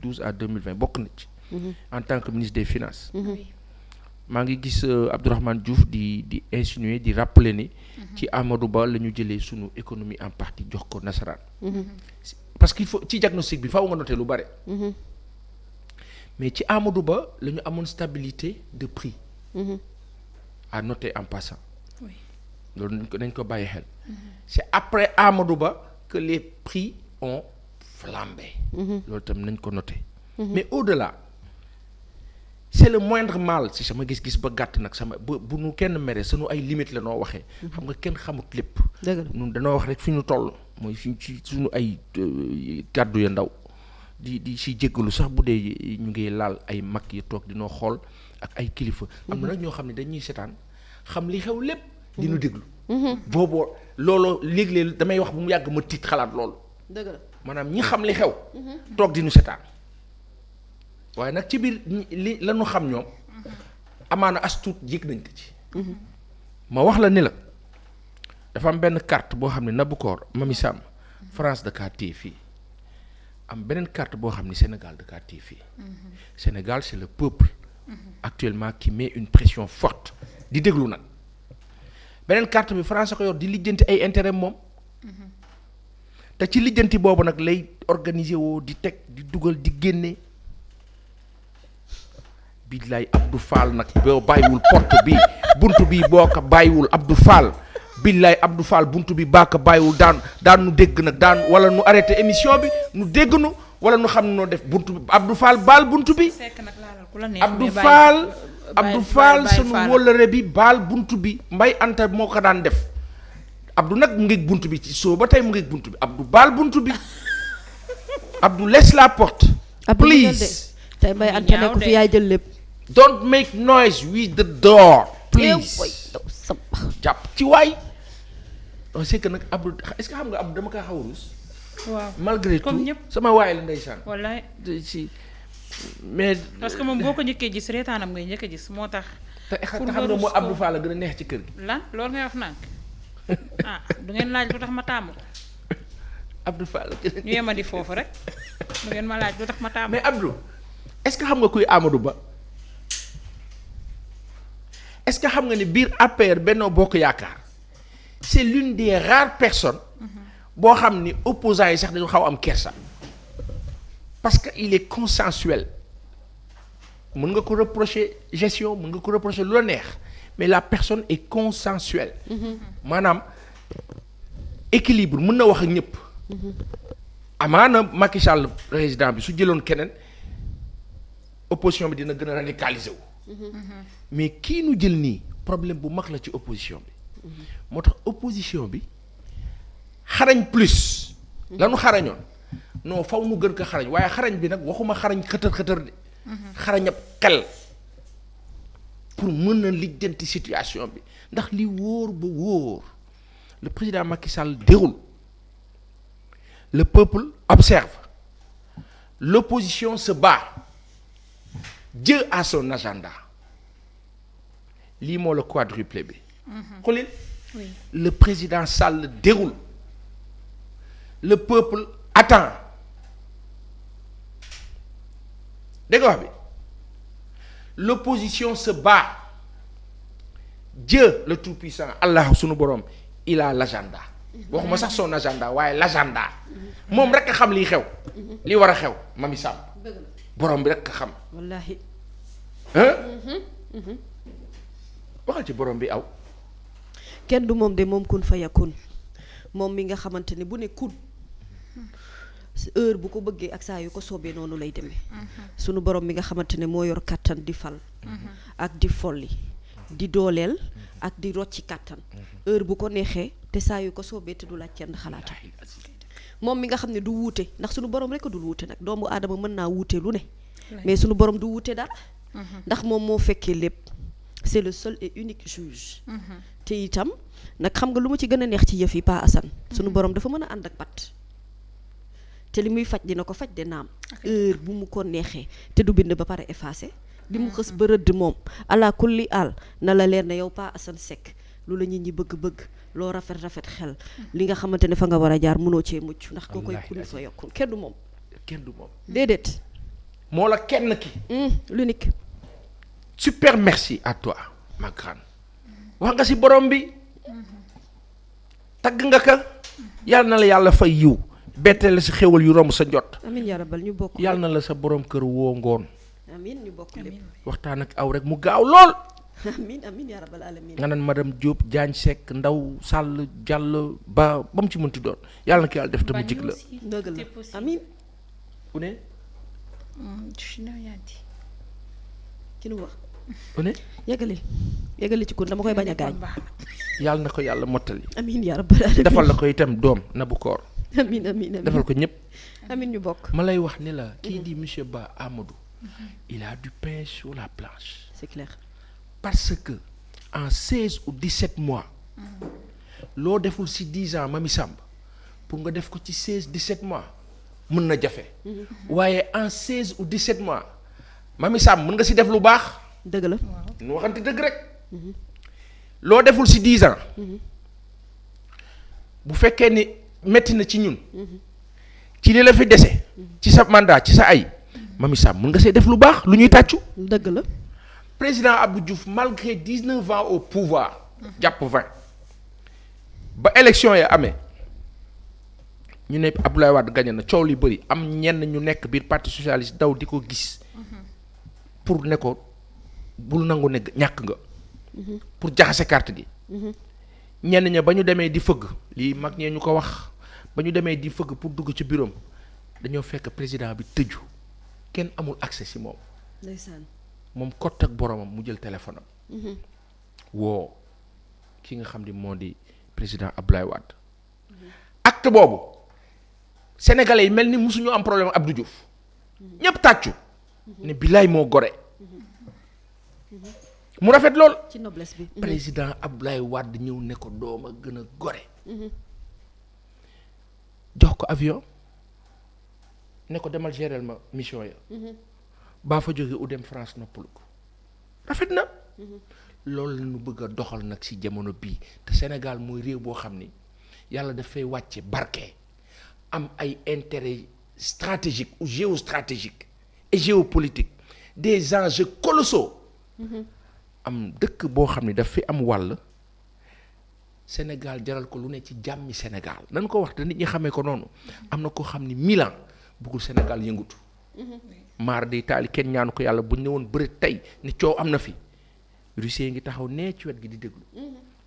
2012 à 2020 bokk na ci. En tant que ministre des finances. maa ngi gis Abdourahmane Diouf di insinuer di rappeler ni. ci Amadou Ba la ñu jëlee sunu économie en partie jox ko nasaraan. parce qu'il faut ci diagnostic bi faaw nga noter lu bare. mais ci Amadou Ba la ñu amoon stabilité de prix. à noter en passant. oui loolu nañ ko bàyyi xel. c'est après Amadou Ba que les prix ont flambé. loolu tam nañ ko noter. mais au-delà c'est le moindre mal si sama gis-gis ba gàtt nag sama bu nu kenn mere sunu ay limites la noo waxee. xam nga kenn xamut lépp. dëgg la ñun danoo wax rek fi ñu toll mooy fi ci sunu ay kàddu ya ndaw di si jéggalu sax bu dee ñu ngi laal ay mag yi toog di noo xool ak ay kilifa. am na nag ñoo xam ne dañuy seetaan xam li xew lépp. di nu déglu. booboo loolu léeg-léeg damay wax bu mu yàgg ma tiit xalaat loolu. dëgg la maanaam ñi xam li xew. toog di nu seetaan. waaye nag ci biir li la ñu xam ñoom amaana as tuut yëg nañ ko ci. ma wax la ni la dafa am benn carte boo xam ne Nabucor Mami Sam France da kaa téye fii am beneen carte boo xam ne Sénégal da kaa téye fii. Sénégal c'est le peuple actuellement qui met une pression forte di déglu nag beneen carte bi France ko yor di lijjanti ay intérêt moom. te ci lijjanti boobu nag lay organiser woo di teg di dugal di génne. billaay Abdou Fall nag boo bàyyiwul porte bi buntu bi boo ko bàyyiwul Abdou Fall billaay Abdou Fall buntu bi baa ko bàyyiwul daan nu dégg nag daan wala nu arrêté émission bi nu dégg nu wala nu xam ne noo def buntu bi Abdou Fall baal buntu bi. Abdou Fall sunu wóllëre bi baal buntu bi Mbay Anta moo ko daan def Abdou nag mu ngeeg buntu bi ci soo ba tey mu ngeeg buntu bi Abdou baal buntu bi Abdou laisse la porte. please tey Mbay Anta ne ko fi yaay jël lépp. don't make noise with the door please jàpp ci waay c'est que nag Abdou est-ce que xam nga Abdou dama kaa xaw a rus. waaw malgré tout comme ñëpp sama waay la ndeysaan. wallaay si mais. parce que moom boo ko njëkkee gis reetaanam ngay njëkk a gis moo tax. te xam nga moo Abdou Fall la gën a neex ci kër gi. lan loolu ngay wax nag ah du ngeen laaj lu tax ma taamu ko. Abdou Fall la gën a ñu yemadi foofu rek du ngeen ma laaj lu tax ma taamu. mais Abdou est-ce que xam nga kuy Amadou Ba. est-ce que xam nga ni biir APR Benno Bokk Yaakaar c'est l'une des rares personnes boo xam ni opposants yi sax dañu xaw am kersa parce que il est consensuel mën nga ko reprocher gestion mën nga ko reprocher lu la neex mais la personne est consensuelle maanaam équilibre mën na wax ak ñëpp amaana Macky Sall président bi su jëloon keneen opposition bi dina gën a radicaliser wu mais kii nu jël nii problème bu mag la ci opposition bi moo tax opposition bi xarañ plus lanu xarañoon non faw nu gën ko xarañ waaye xarañ bi nag waxuma xarañ xëtër de xarañ ab xel pour mën a lijjanti situation bi ndax li wóor ba wóor le président Macky Sall déroule le peuple observe l'opposition se bat Dieu a son agenda lii moo la quadruplé bi xulil le président Sall déroule le peuple attend dégg nga wax bi l'opposition se bat Dieu le tout-puissant Allah sunu borom il a l'agenda waxuma sax son agenda waaye l'agenda moom rek a xam liy xew li war a xew Mami Sam borom bi rek a xam wallaahi waxal ci borom bi aw kenn du moom de moom kun fa yakun moom mi nga xamante ne bu ne kun heure bu ko bëggee ak saa yu ko soobee noonu lay demee sunu borom mi nga xamante ne moo yor kàttan di fal ak di folli di dooleel ak di rocci kàttan heure bu ko neexee te saa yu ko soobee te du laaj kenn xalaatam moom mi nga xam ne du wuute ndax sunu borom rek a dul wuute nag doomu aadama mën naa wuute lu ne mais sunu borom du wuute dara ndax moom moo fekkee lépp c'est le seul et unique juge te itam nag xam nga lu ma ci gën a neex ci yëf yi Pa Assane sunu borom dafa mën a ànd ak pat te li muy faj dina ko faj de naam heure bu mu ko neexee te du bind ba pare effacé li mu xës ba rëdd moom ala kulli al na la leer ne yow Pa Assane Seck lu la nit ñi bëgg-bëgg loo rafet xel li nga xamante ne fa nga war a jaar mënoo cee mucc ndax koo koy kun fa yokkun kenn du moom kenn du moom déedéet moo la kenn ki. l'unique. super merci à toi ma grande wax nga ci borom bi tagg nga ka yàlla na la yàlla fay yiw bette la ci xéwal yu romb sa njot amiin yaa rabbal ñu bokk. yàlla na la sa borom kër woo ngoon amiin ñu bokk lépp. waxtaan ak aw rek mu gaaw lool amiin amiin yaa rabbal alamin. nga naan madame Diop Diagne Seck Ndaw Sall Diallo ba mu ci mënti doon yàlla na ko yàlla def te mu jig la dëgg la amiin. ku ne ki nu wax. ku ne yeggali ci kun dama koy bañ a gaañ. yàlla na ko yàlla mottali amiin yaa rabbal alamin. defal la ko itam doom na bu koor amiin amiin amiin. defal ko ñëpp amiin ñu bokk. ma lay wax ne la kii di monsieur Ba Amadou il a du pain sur la planche c'est clair. parce que en 16 ou 17 mois loo deful ci 10 ans Mamy Samb pour nga def ko ci 16 17 mois mën na jafe waaye en 16 ou 17 mois Mamy Samb mën nga ci def lu baax dëgg la. nu waxante dëgg rek loo deful ci 10 ans bu fekkee ni metti na ci ñun ci li la fi dese ci sa mandat ci sa ay Mamy Samb mën nga see def lu baax lu ñuy tàccu dëgg la. président Abdou Diouf malgré 19 ans au pouvoir jàpp 20 ba élection ya amee ñu ne Abdoulaye Wade gagné na coow li bëri am ñenn ñu nekk biir parti socialiste daw di ko gis pour ne ko bul nangu ne ñàkk nga pour jaxase carte gi ñenn ña ba ñu demee di fëgg lii mag ñee ñu ko wax ba ñu demee di fëgg pour dugg ci bureau dañoo fekk président bi tëju kenn amul accès ci moom ndeysaan. moom kott ak boromam mu jël téléphone am woo ki nga xam ni moo di président Abdoulaye Wade acte boobu sénégalais yi mel ni musuñu am problème Abdou Diouf ñépp tàccu ne billaay moo gore mu rafet lool ci noblesse bi. président Abdoulaye Wade ñëw ne ko doom a gën a gore jox ko avion ne ko demal gérer ma mission ya baa fa jóge u dem France noppalu ko rafet na loolu la ñu bëgg a doxal nag ci jamono bii te Sénégal mooy réew boo xam ni yàlla dafay wàcce barke am ay intérêts stratégiques ou géostratégiques et géopolitiques des enjeux colossaux am dëkk boo xam ni daf fi am wàll Sénégal jaral ko lu ne ci jàmmi Sénégal nan ko wax te nit ñi xamee ko noonu am na koo xam ni Milan bëggul Sénégal yëngutu maar di taali kenn ñaanu ko yàlla bu ñu ne woon bëri tey ni coow am na fi Russie ngi taxaw nee ci wet gi di déglu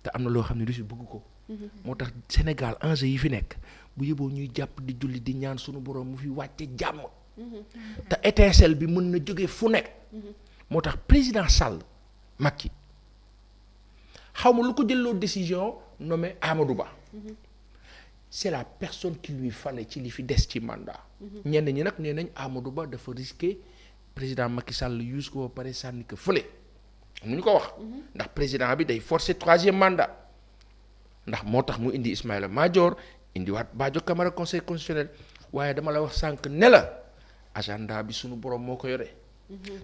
te am na loo xam ne Russie bëgg ko moo tax Sénégal enjeu yi fi nekk bu yëboo ñuy jàpp di julli di ñaan sunu borom mu fi wàcce jàmm te étincelle bi mën na jóge fu nekk moo tax président Sall Macky xaw ma lu ko jëloo décision nommé Amadou Ba c'est la personne qui lui fallait ci li fi des ci mandat ñenn ñi nag nee nañ Amadou Ba dafa risqué président Macky Sall use ko ba pare sànni ko fële am ñu ko wax ndax président bi day forcer 3e mandat ndax moo tax mu indi Ismaïla Madior indiwaat Badio Camara conseil constitutionnel waaye dama la wax sànq ne la agenda bi sunu borom moo ko yore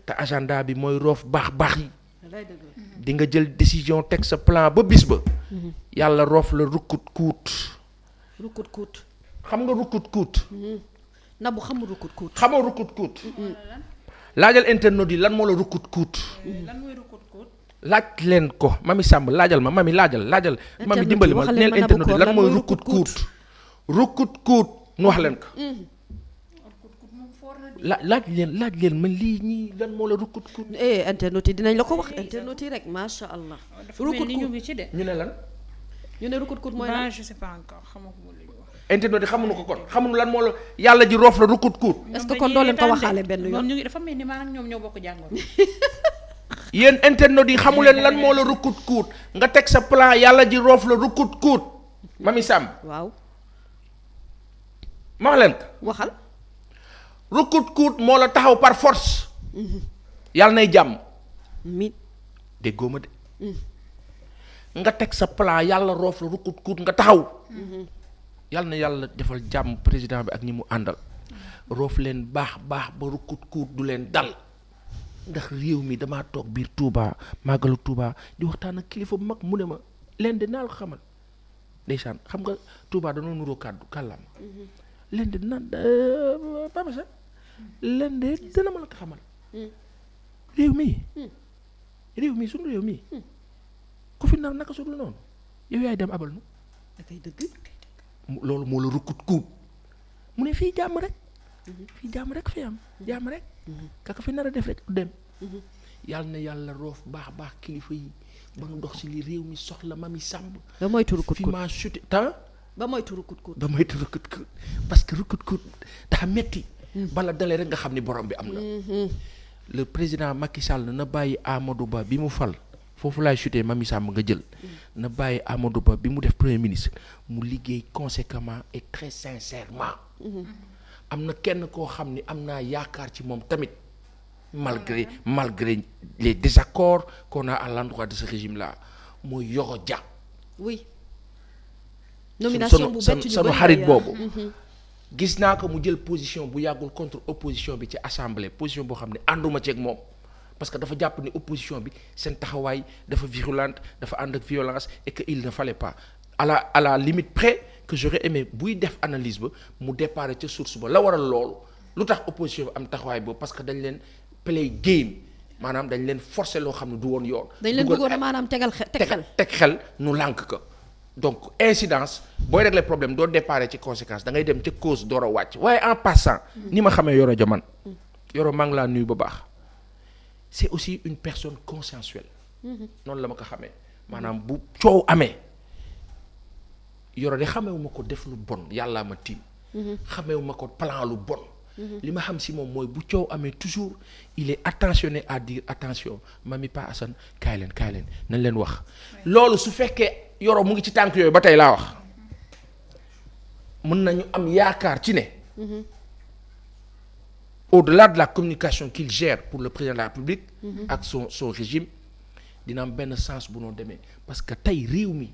te agenda bi mooy roof baax yi di nga jël décision teg sa plan ba bis ba yàlla roof la rukkut kuut xam nga rukkut kuut na bu xamul rukkut kuut xamoo rukkut kuut laajal internet yi lan moo la rukkut kuut lan mooy rukkut kuut laaj leen ko Mamy Samb laajal ma Mamy laajal Mamy dimbali ma neel internet yi lan mooy rukkut kuut nu wax leen ko laaj leen man lii ñii lan moo la rukkut kuut internet yi dinañ la ko wax internet yi rek masha Allah rukkut kuut ñu ngi ci de ñu ne lan ñu ne rukkut kuut mooy lan je sais pas encore xamaguma lu ñu wax internet yi xamuñu ko kon xamuñu lan moo la yàlla ji roof la rukkut kuut est-ce que kon doo leen ko waxaale benn yoon ñu ngi dafa mel ni maanaam ñoom ñoo bokk jàngoor yéen internet yi xamu leen lan moo la rukkut kuut nga teg sa plan yàlla ji roof la rukkut kuut Mamy Samb waaw ma wax leen ko waxal rukkut kuut moo la taxaw par force yàlla nay jàmm mi déggoo ma de nga teg sa plan yàlla roof la rukkut kuut nga taxaw yàlla na yàlla defal jàmm président bi ak ñi mu àndal roof leen baax ba rukkut kuut du leen dal ndax réew mi damaa toog biir Touba màggalu Touba di waxtaan ak kilifa bu mag mu ne ma leen de naa la ko xamal ndeysaan xam nga Touba dañoo nuroo kàddu kàllaama leen de naan Papa Sa len de dana ma la ko xamal réew mi suñu réew mi ku fi nar naka sudul noonu yow yaay dem abal nu akay dëgg loolu moo la rukkut kuut mu ne fii jàmm rek fi am jàmm rek kaka fi nar a def rek dem yàlla na yàlla roof baax kilifa yi ba nga dox si li réew mi soxla Mamy Samb ba moytu rukkut fi kuut maa chuté temps ba moytu rukkut kuut parce que rukkut kuut dafa metti bala dalee rek nga xam ni borom bi am na le président Macky Sall na bàyyi Amadou Ba bi mu fal foofu laay chuté Mamy Samb nga jël na bàyyi Amadou Ba bi mu def premier ministre mu liggéey conséquemment et très sincèrement am na kenn koo xam ni am naa yaakaar ci moom tamit malgré les désaccords qu'on a à l'endroit de ce régime là mooy Yoro Dia oui nomination bu bett ñu sunu xarit boobu gis naa ko mu jël position bu yàggul contre opposition bi ci assemblée position boo xam ne ànduma ceeg moom parce que dafa jàpp ni opposition bi seen taxawaay dafa virulente dafa ànd ak violence et que il ne fallait pas à la limite près que j'aurais aimé buy def analyse ba mu départ ca source ba la waral loolu lu tax opposition bi am taxawaay boobu parce que dañ leen play game maanaam dañ leen forcer loo xam ne du woon yoon. dañ leen bëggoon a maanaam teg xel nu lànk ko donc incidence booy régler problème doo départ ci conséquence da ngay dem ca cause door a wàcc waaye en passant ni ma xamee Yoro Dia man Yoro maa ngi laa nuyu ba baax c'est aussi une personne consensuelle noonu la ma ko xamee maanaam bu coow amee Yoro de xamewuma ko def lu bon yàllaa ma tiim xamewuma ko plan lu bon li ma xam si moom mooy bu coow amee toujours il est attentionné à dire attention Mamy Pa Assane kaay leen nañ leen wax loolu su fekkee Yoro mu ngi ci tànk yooyu ba tey laa wax mën nañu am yaakaar ci ne au-delà de la communication qu'il gère pour le président de la République ak son régime dina am benn sens bu noo demee parce que tey réew mi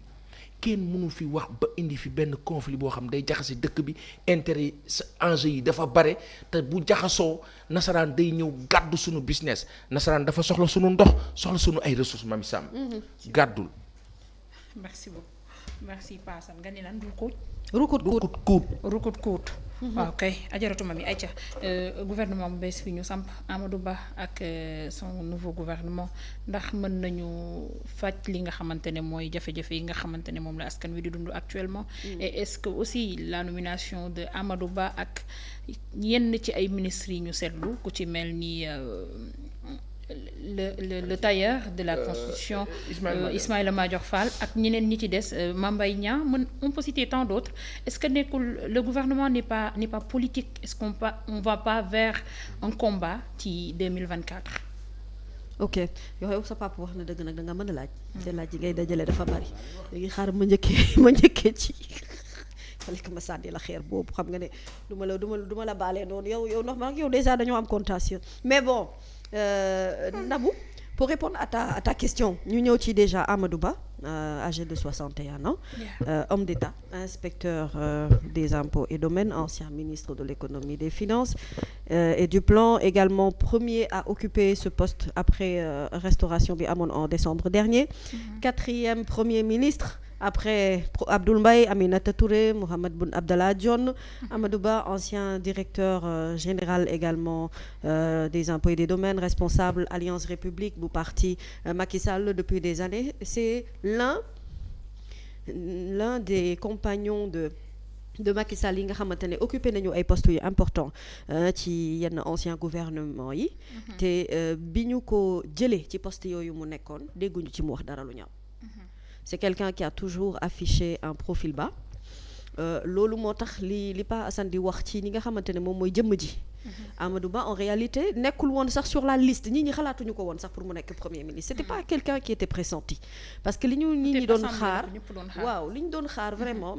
kenn mënu fi wax ba indi fi benn conflit boo xam day jaxase dëkk bi intérêt yi enjeux yi dafa bare te bu jaxasoo nasaraan day ñëw gàddu sunu business nasaraan dafa soxla sunu ndox soxla sunu ay ressources Mamy Samb gàddul merci beaucoup merci Pa Assane nga ni lan rukkut kuut waaw kay ajaratu Mamy ayca gouvernement bu bees fi ñu samp Amadou Ba ak son nouveau gouvernement ndax mën nañu faj li nga xamante ne mooy jafe-jafe yi nga xamante ne moom la askan wi di dund actuellement et est-ce que aussi la nomination de Amadou Ba ak yenn ci ay ministres yi ñu seetlu ku ci mel ni le tailleur de la constitution Ismaïla Madior Fall ak ñeneen ñi ci des Mame Mbaye Niang on peut citer tant d'autres est-ce que nekkul le gouvernement n'est pas politique est-ce qu'on va pas vers un combat ci 2024 ok yow sa papa wax na dëgg nag da nga mën a laaj te laaj yi ngay dajale dafa bari léegi xaaral ma njëkkee ci fale que ma sànni la xeer boobu xam nga ne du ma la baalee noonu yow ndax ma yow déjà dañoo am contentieux mais bon Nabou pour répondre à ta question ñu ñëw ci déjà Amadou Ba âgé de 61 ans homme d'État inspecteur des impôts et domaines ancien ministre de l'économie des finances et du plan également premier à occuper ce poste après restauration bi amoon en décembre dernier quatrième premier ministre après Abdoul Mbaye, Aminata Touré, Mohamed Boun Abdallah Dionne, Amadou Ba, ancien directeur général également des impôts et des domaines, responsable Alliance République bu parti Macky Sall depuis des années. C'est l'un des compagnons de Macky Sall yi nga xamante ne occupé nañu ay postes yu important ci yenn ancien gouvernement yi te bi ñu ko jëlee ci poste yooyu mu nekkoon dégguñu ci mu wax dara lu ñaaw. C'est quelqu'un qui a toujours affiché un profil bas loolu moo tax li Pa Assane di wax ci ni nga xamante ne moom mooy jëmm ji Amadou Ba en réalité nekkul woon sax sur la liste ñi xalaatuñu ko woon sax pour mu nekk premier ministre c'était pas quelqu'un qui était pressenti parce que li ñu doon xaar waaw li ñu doon xaar vraiment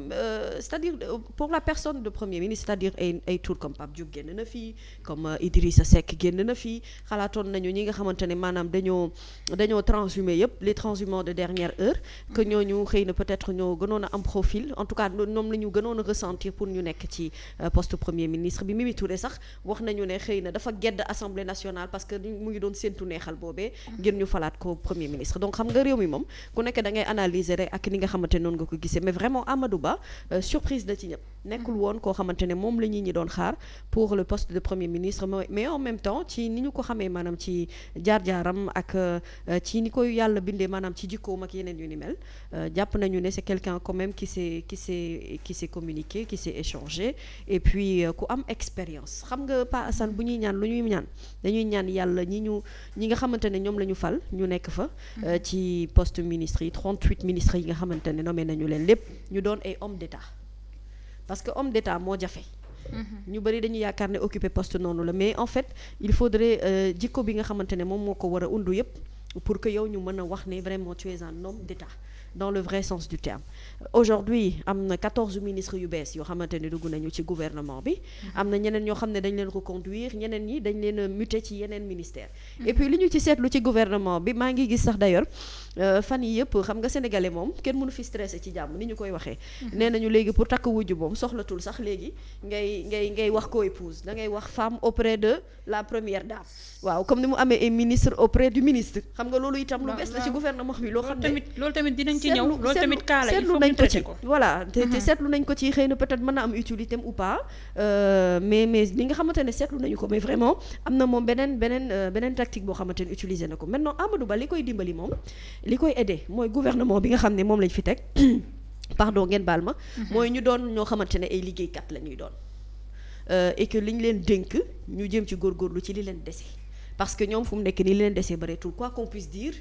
c'est-à-dire pour la personne de premier ministre c'est-à-dire ay tour comme Pape Diop génn na fii comme Idrissa Seck génn na fii xalaatoon nañu ñi nga xamante ne maanaam dañoo transhumé yëpp les transhumants de dernière heure que ñooñu xëy na peut-être ñoo gënoon a am profil en tout cas ñoom la ñu gënoon a ressentir pour ñu nekk ci poste premier ministre bi Mimi Touré sax wax nañu ne xëy na dafa gedd assemblée nationale parce que mu ngi doon séentu neexal boobee ngir ñu falaat ko premier ministre donc xam nga réew mi moom ku nekk da ngay analyser rek ak ni nga xamante noonu nga ko gisee mais vraiment Amadou Ba surprise la ci ñëpp nekkul woon koo xamante ne moom la ñi doon xaar pour le poste de premier ministre, mais en même temps ci ni ñu ko xamee maanaam ci jaar-jaaram ak ci ni koy yàlla bindee maanaam ci jikkoom ak yeneen yu ni mel, jàpp nañu ne c'est quelqu'un quand même qui s'est communiqué, qui s'est échangé, et puis ku am expérience. Xam nga Pa Assane, bu ñuy ñaan lu ñuy ñaan dañuy ñaan yàlla ñi nga xamante ne ñoom la ñu fal ñu nekk fa ci poste ministre yi 38 ministres yi nga xamante ne nommé nañu leen lépp ñu doon ay homme d'état, parce que homme d'état moo jafe. ñu bëri dañuy yaakaar ne occuper poste noonu la, mais en fait il faudrait jikko bi nga xamante ne moom moo ko war a undu yépp pour que yow ñu mën a wax ne vraiment tu es un homme d'état dans le vrai sens du terme. Aujourd'hui am na 14 ministres yu bees yoo xamante ne dugg nañu ci gouvernement bi, am na ñeneen ñoo xam ne dañ leen reconduire, ñeneen ñi dañ leen a muter ci yeneen ministère. Et puis li ñu ci seetlu ci gouvernement bi, maa ngi gis sax d'ailleurs fan yi yëpp xam nga sénégalais moom kenn mënu fi stressé ci jàmm ni ñu koy waxee. Nee nañu léegi pour takk wujju moom soxlatul sax léegi ngay wax ko épouse, da ngay wax femme auprès de la première dame. waaw comme ni mu amee ay ministre auprès du ministre, xam nga loolu itam lu bees la ci gouvernement bi loo xam ne loolu tamit dinañ ci ñëw, loolu tamit kaala il faut nañ ñu ko traité ci ko. voilà te seetlu nañ ko ci, xëy na peut-être mën na am utilité ou pas, mais li nga xamante ne seetlu nañu ko, mais vraiment am na moom beneen tactique boo xamante ne utiliser na ko. Maintenant Amadou Ba li koy dimbali moom, li koy aider mooy gouvernement bi nga xam ne moom lañ fi teg pardon ngeen baal ma, mooy ñu doon ñoo xamante ne ay liggéeykat la ñuy doon, et que liñ leen dénk ñu jëm ci góorgóorlu ci li leen dese. Parce que ñoom fu mu nekk nii leen desee bëreetul, quoi qu'on puisse dire.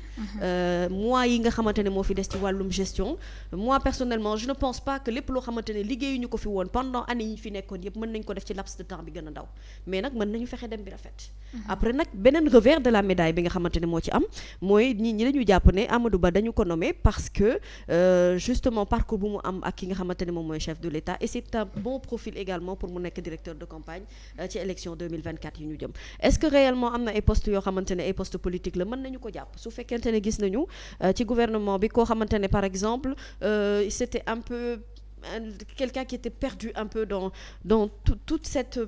Moi yi nga xamante ne moo fi des ci wàllum gestion, moi personnellement je ne pense pas que lépp loo xamante ne liggéeyuñu ko fi woon pendant année yi fi nekkoon yëpp mën nañ ko def ci laps de temps bi gën a ndaw, mais nag mën nañu fexe dem bi rafet. Après nag beneen revers de la médaille bi nga xamante ne moo ci am mooy nit ñi dañu jàpp ne Amadou Ba dañu ko nommé parce que justement parcours bu mu am ak ki nga xamante ne moom mooy chef de l'État, et c'est un bon profil également pour mu nekk directeur de campagne ci élection 2024 yi ñu jëm. Est-ce que réellement am na poste yoo xamante ne ay poste politique la, mën nañu ko jàpp su fekkente ne gis nañu ci gouvernement bi koo xamante ne par exemple c'était un peu quelqu'un qui était perdu un peu dans toute cette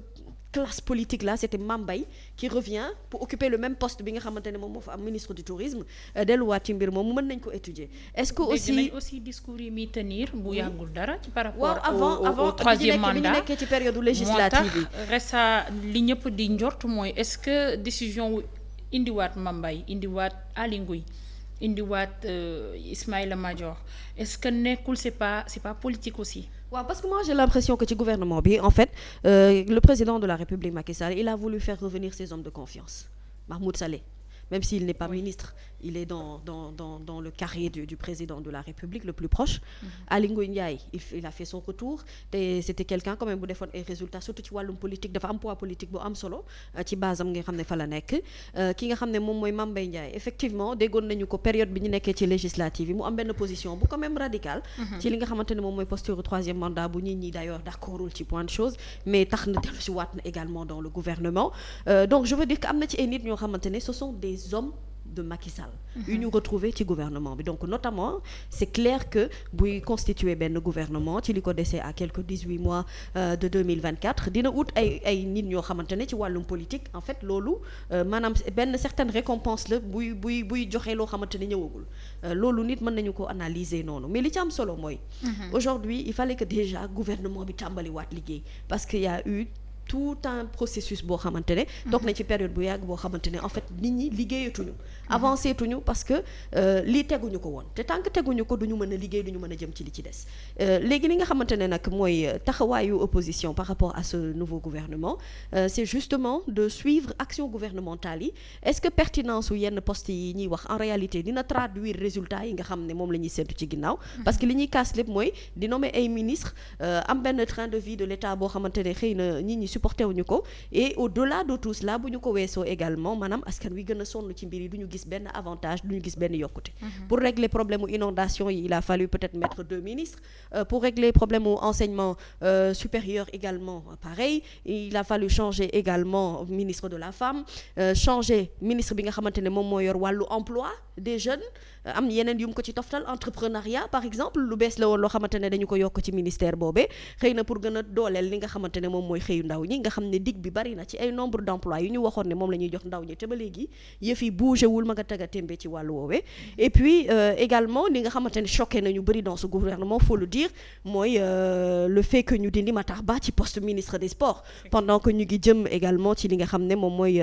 classe politique là, c'était Mame Mbaye qui revient pour occuper le même poste bi nga xamante ne moom moo fa am ministre du tourisme, delluwaat ci mbir moom mën nañ ko étudier. Est-ce que aussi discours yi muy tenir bu yàggul dara ci par rapport au troisième mandat, bi ñu nekkee ci période législative yi. moo tax resta li ñëpp di njort mooy est-ce que décision wu indiwaat Mame Mbaye, indiwaat Aly Ngouille, indiwaat Ismaïla Madior, est-ce que nekkul c'est pas politique aussi? waaw parce que moi j'ai l'impression que ci gouvernement bi en fait le président de la République Macky Sall, il a voulu faire revenir ses hommes de confiance. Mahmoud Saleh, même s'il n'est pas ministre, il est dans le carré du président de la République le plus proche. Aly Ngouille Ndiaye, il a fait son retour, te c'était quelqu'un quand même bu defoon ay résultats, surtout ci wàllum politique, dafa am poids politique bu am solo ci base am nga xam ne fa la nekk. Ki nga xam ne moom mooy Mame Mbaye Ndiaye, effectivement déggoon nañu ko période bi ñu nekkee ci législative yi mu am benn position bu quand même radicale ci li nga xamante ne moom mooy posture troisième mandat bu nit ñi d'ailleurs d'accordul ci point de chose, mais tax na dellu si waat na également dans le gouvernement. Donc je veux dire que am na ci ay nit ñoo xamante ne ce sont des hommes de Macky Sall yu ñu retrouver ci gouvernement bi. Donc notamment c'est clair que buy constituer benn gouvernement ci li ko desee à quelques 18 mois de 2024 dina ut ay nit ñoo xamante ne ci wàllum politique en fait loolu maanaam benn certaine récompense la buy joxe loo xamante ne ñëwagul, loolu nit mën nañu ko analyser noonu. Mais li ci am solo mooy aujourd'hui il fallait que déjà gouvernement bi tàmbali waat liggéey, parce qu'il y a eu tout un processus boo xamante ne toog nañ ci période bu yàgg boo xamante ne en fait nit ñi liggéeyatuñu, avancé tuñu, parce que lii teguñu ko woon, te tant que teguñu ko duñu mën a liggéey, duñu mën a jëm ci li ci des. Léegi li nga xamante ne nag mooy taxawaayu opposition par rapport à ce nouveau gouvernement, c'est justement de suivre action gouvernementale yi. Est-ce que pertinence u yenn poste yi ñuy wax en réalité dina traduire résultat yi nga xam ne moom la ñuy séntu ci ginnaaw, parce que li ñuy kaas lépp mooy di nommer ay ministre am benn train de vie de l'État boo xamante ne xëy na nit ñi supporté wuñu ko, et au-delà de tout cela bu ñu ko weesoo également maanaam askan wi gën a sonn ci mbir yi duñu gis benn avantage, duñu gis benn yokkute. Pour régler problème u inondation yi il a fallu peut-être mettre 2 ministres, pour régler problème u enseignement supérieur également pareil, il a fallu changer également ministre de la femme, changer ministre bi nga xamante ne moom moo yor wàllu emploi des jeunes, am yeneen yu mu ko ci toftal, entrepreneuriat par exemple lu bees la woon loo xamante ne dañu ko yokk ci ministère boobee, xëy na pour gën a dooleel li nga xamante ne moom mooy xëyu ndaw ndaw ñi nga xam ne dig bi bari na ci ay nombre d'emplois yu ñu waxoon ne moom la ñuy jox ndaw ñi te ba léegi yëf yi bougé wul ma nga tagga témbe ci wàllu woowee et puis également li nga xamante ne choqué nañu bëri dans ce gouvernement faut le dire mooy le fait que ñu dindi Matar Ba ci poste ministre des sports pendant que ñu ngi jëm également ci li nga xam ne moom mooy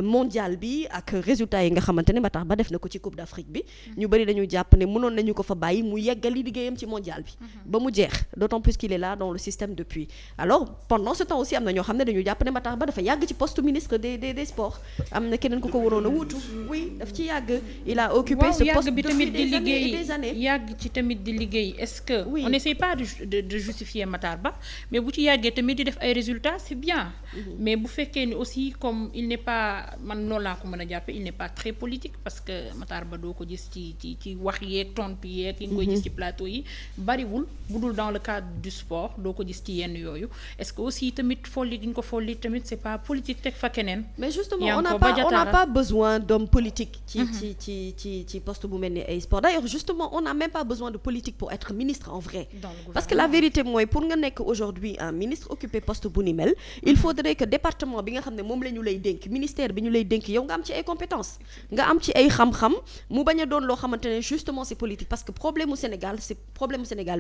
mondial bi ak résultats yi nga xamante ne Matar Ba def na ko ci Coupe d'Afrique bi ñu bëri dañu jàpp ne mënoon nañu ko fa bàyyi mu yeggali liggéeyam ci mondial bi ba mu jeex d'autant plus qu'il est là dans le système depuis alors pendant ce temps aussi am na ñoo xam ne dañu jàpp ne Matar Ba dafa yàgg ci poste ministre des sports am na keneen ku ko waroon a wuutu oui daf ci yàgg il a occupé ce poste depuis des années et des années yàgg ci tamit di liggéey est-ce que on n'essaie pas de justifier Matar Ba mais bu ci yàggee tamit di def ay résultats c'est bien mais bu fekkee ni aussi comme il n'est pas man noonu laa ko mën a jàppe il n'est pas très politique parce que Matar Ba doo ko gis ci wax yeeg tontu yeeg yi nga koy gis ci plateau yi bariwul bu dul dans le cadre du sport doo ko gis ci yenn yooyu est-ce que aussi tamit folli gi ñu ko folli tamit c'est pas politique teg fa keneen mais justement on n'a pas besoin d'hommes politiques ci poste bu mel ni ay sport d'ailleurs justement on n'a même pas besoin de politique pour être ministre en vrai parce que la vérité mooy pour nga nekk aujourd'hui un ministre occupé poste bu ni mel il faudrait que département bi nga xam ne moom la ñu lay dénk ministère bi ñu lay dénk yow nga am ci ay compétences nga am ci ay xam-xam mu bañ a doon loo xamante ne justement c'est politique parce que problème mu Sénégal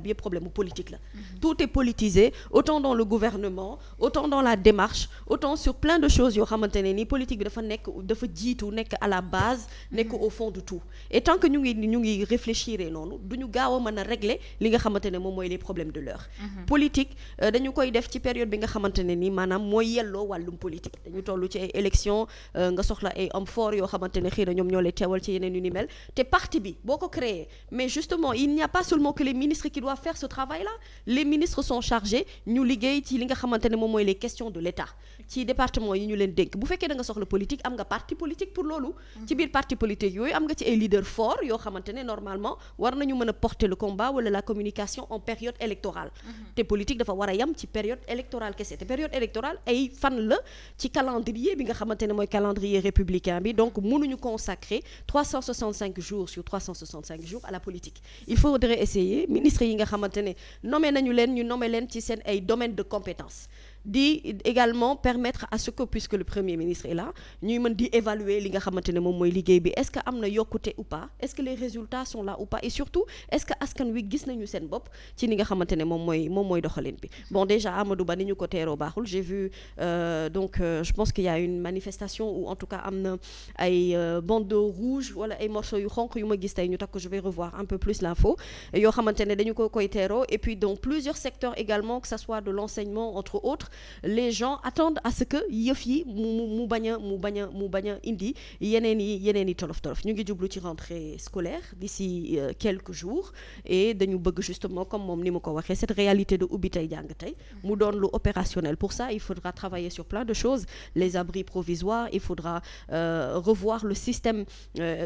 bi yëpp problème mu politique la tout est politisé autant dans le gouvernement autant dans la démarche autant sur plein de choses yoo xamante ne ni politique bi dafa jiitu nekk à la base nekk au fond de tout et tant que ñu ngi réfléchir noonu du ñu gaaw a mën a régler li nga xamante ne moom mooy les problèmes de l'heure politique dañu koy def ci période bi nga xamante ne ni maanaam mooy yelloo wàllum politique dañu toll ci ay élections nga soxla ay hommes forts yoo xamante ne xëy na ñoom ñoo lay teewal ci yeneen yu ni mel te parti bi boo ko créé mais justement il n'y a pas seulement que les ministres qui doivent faire ce travail-là les ministres sont chargés ñu liggéey ci li nga xamante ne moom mooy les questions de l'État ci département yi ñu leen dénk bu fekkee da nga soxla politique am nga parti politique pour loolu ci biir parti politique yooyu am nga ci ay leaders forts yoo xamante ne normalement war nañu mën a porter le combat wala la communication en période électorale te politique dafa war a yam ci période électorale kese te période électorale ay fan la ci calendrier bi nga xamante ne mooy calendrier républicain bi donc mënuñu consacrer 365 jours sur 365 jours à la politique il faudrait essayer ministres yi nga xamante ne nommé nañu leen ñu nommé leen ci seen ay domaines de compétences di également permettre à ce que puisque le premier ministre est là ñuy mën di évaluer li nga xamante ne moom mooy liggéey bi est-ce que am na yokkute ou pas est-ce que les résultats sont là ou pas et surtout est-ce que askan wi gis nañu seen bopp ci li nga xamante ne moom mooy doxalin bi bon déjà Amadou Ba ni ñu ko teeroo baaxul j'ai vu je pense qu'il y a une manifestation ou en tout cas am na ay bandeaux rouges wala ay morceaux yu xonq yu ma gis tey ñu takk je vais revoir un peu plus l'info yoo xamante ne dañu ko koy teeroo et puis dans plusieurs secteurs également que ça soit de l'enseignement entre autres les gens attendent à ce que yëf yi mu bañ a indi yeneen yi tolof ñu ngi jublu ci rentrée scolaire d'ici quelques jours et dañu bëgg justement comme moom ni mu ko waxee cette réalité de ubbi tey jàng tey mu doon lu opérationnel pour ça il faudra travailler sur plein de choses les abris provisoires il faudra revoir le système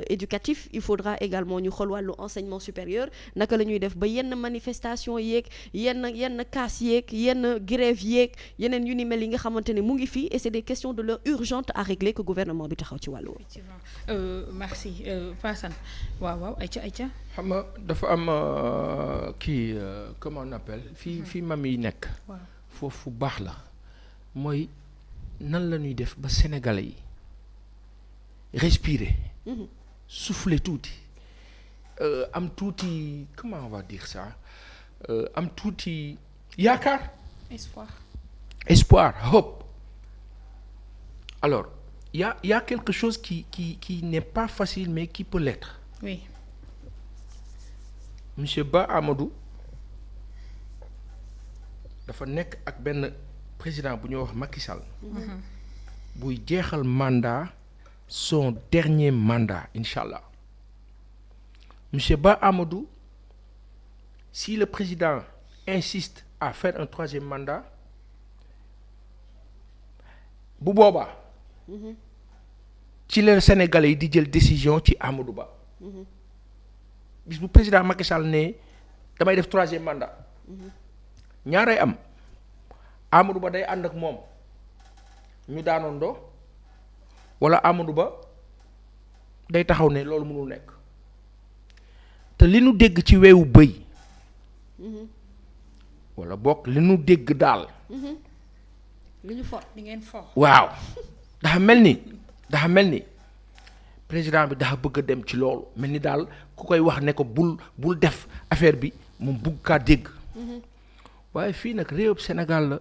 éducatif il faudra également ñu xool wàllu enseignement supérieur naka la ñuy def ba yenn manifestation yeeg yenn casse yeeg yenn grève yeeg yeneen yu ni mel yi nga xamante ne mu ngi fii et c'est des questions de l'heure urgentes à régler que gouvernement bi taxaw ci wàllu woowu. effectivement merci Fassane waaw ayca xam nga dafa am comment on appelle fii mam yi nekk. waaw foofu baax la mooy nan la ñuy def ba Sénégalais yi respirer. souffler tuuti am tuuti comment on va dire ça am tuuti yaakaar. Espoir, hope. Alors, il y a quelque chose qui n'est pas facile mais qui peut l'être. Oui. Monsieur Ba Amadou dafa nekk ak benn président bu ñuy wax Macky Sall. buy jeexal mandat son dernier mandat inchallah. Monsieur Ba Amadou si le président insiste à faire un troisième mandat bu boobaa ci leen Sénégalais yi di jël décision ci Amadou Ba bis bu président Macky Sall ne damay def troisième mandat ñaaray am Amadou Ba day ànd ak moom ñu daanondoo wala Amadou Ba day taxaw ne loolu mënul nekk te li nu dégg ci weewu bëy wala bokk li nu dégg daal li ñu for di ngeen fort. waaw dafa mel ni président bi dafa bëgg a dem ci loolu mel ni daal ku koy wax ne ko bul def affaire bi moom bugg kaa dégg waaye fii nag réewum Sénégal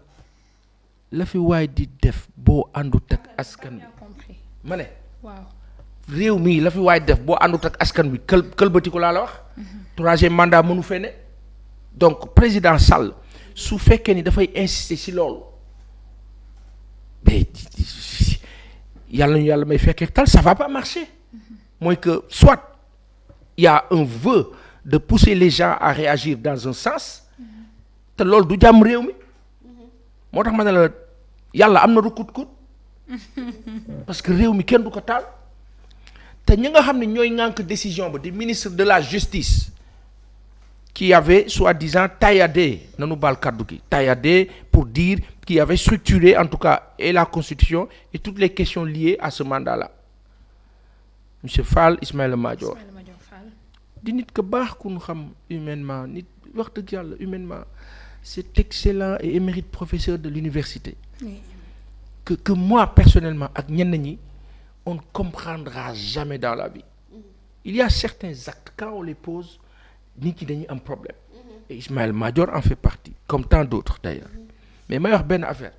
la fi waay di def boo àndut ak askan bi compris ma ne waaw. réew mii la fi waay def boo àndut ak askan wi këlbatiku laa la wax troisième mandat mënu fee ne donc président Sall su fekkee ni dafay insister ci loolu mais yàlla ñu yàlla may fekkee tal ça va pas marcher mooy que soit il y a un vœu de pousser les gens à réagir dans un sens te loolu du jàmm réew mi moo tax ma ne la yàlla am na rukkut-kut parce que réew mi kenn du ko taal te ñi nga xam ne ñooy ŋànk décision ba di ministre de la justice qui avait soi-disant tailladé nanu baal kaddu gi tailladé pour dire qu'il avait structuré en tout cas et la constitution et toutes les questions liées à ce mandat-là monsieur Fall Ismaïla Madior di nit ko baax ku ñu xam humainement nit wax dëgg yàlla humainement c'est excellent et émérite professeur de l'université Oui. que moi personnellement ak ñenn ñi on ne comprendra jamais dans la vie il y a certains actes quand on les pose nit ñi dañuy am problème et Ismaïla Madior en fait partie comme tant d'autres d'ailleurs mais may wax benn affaire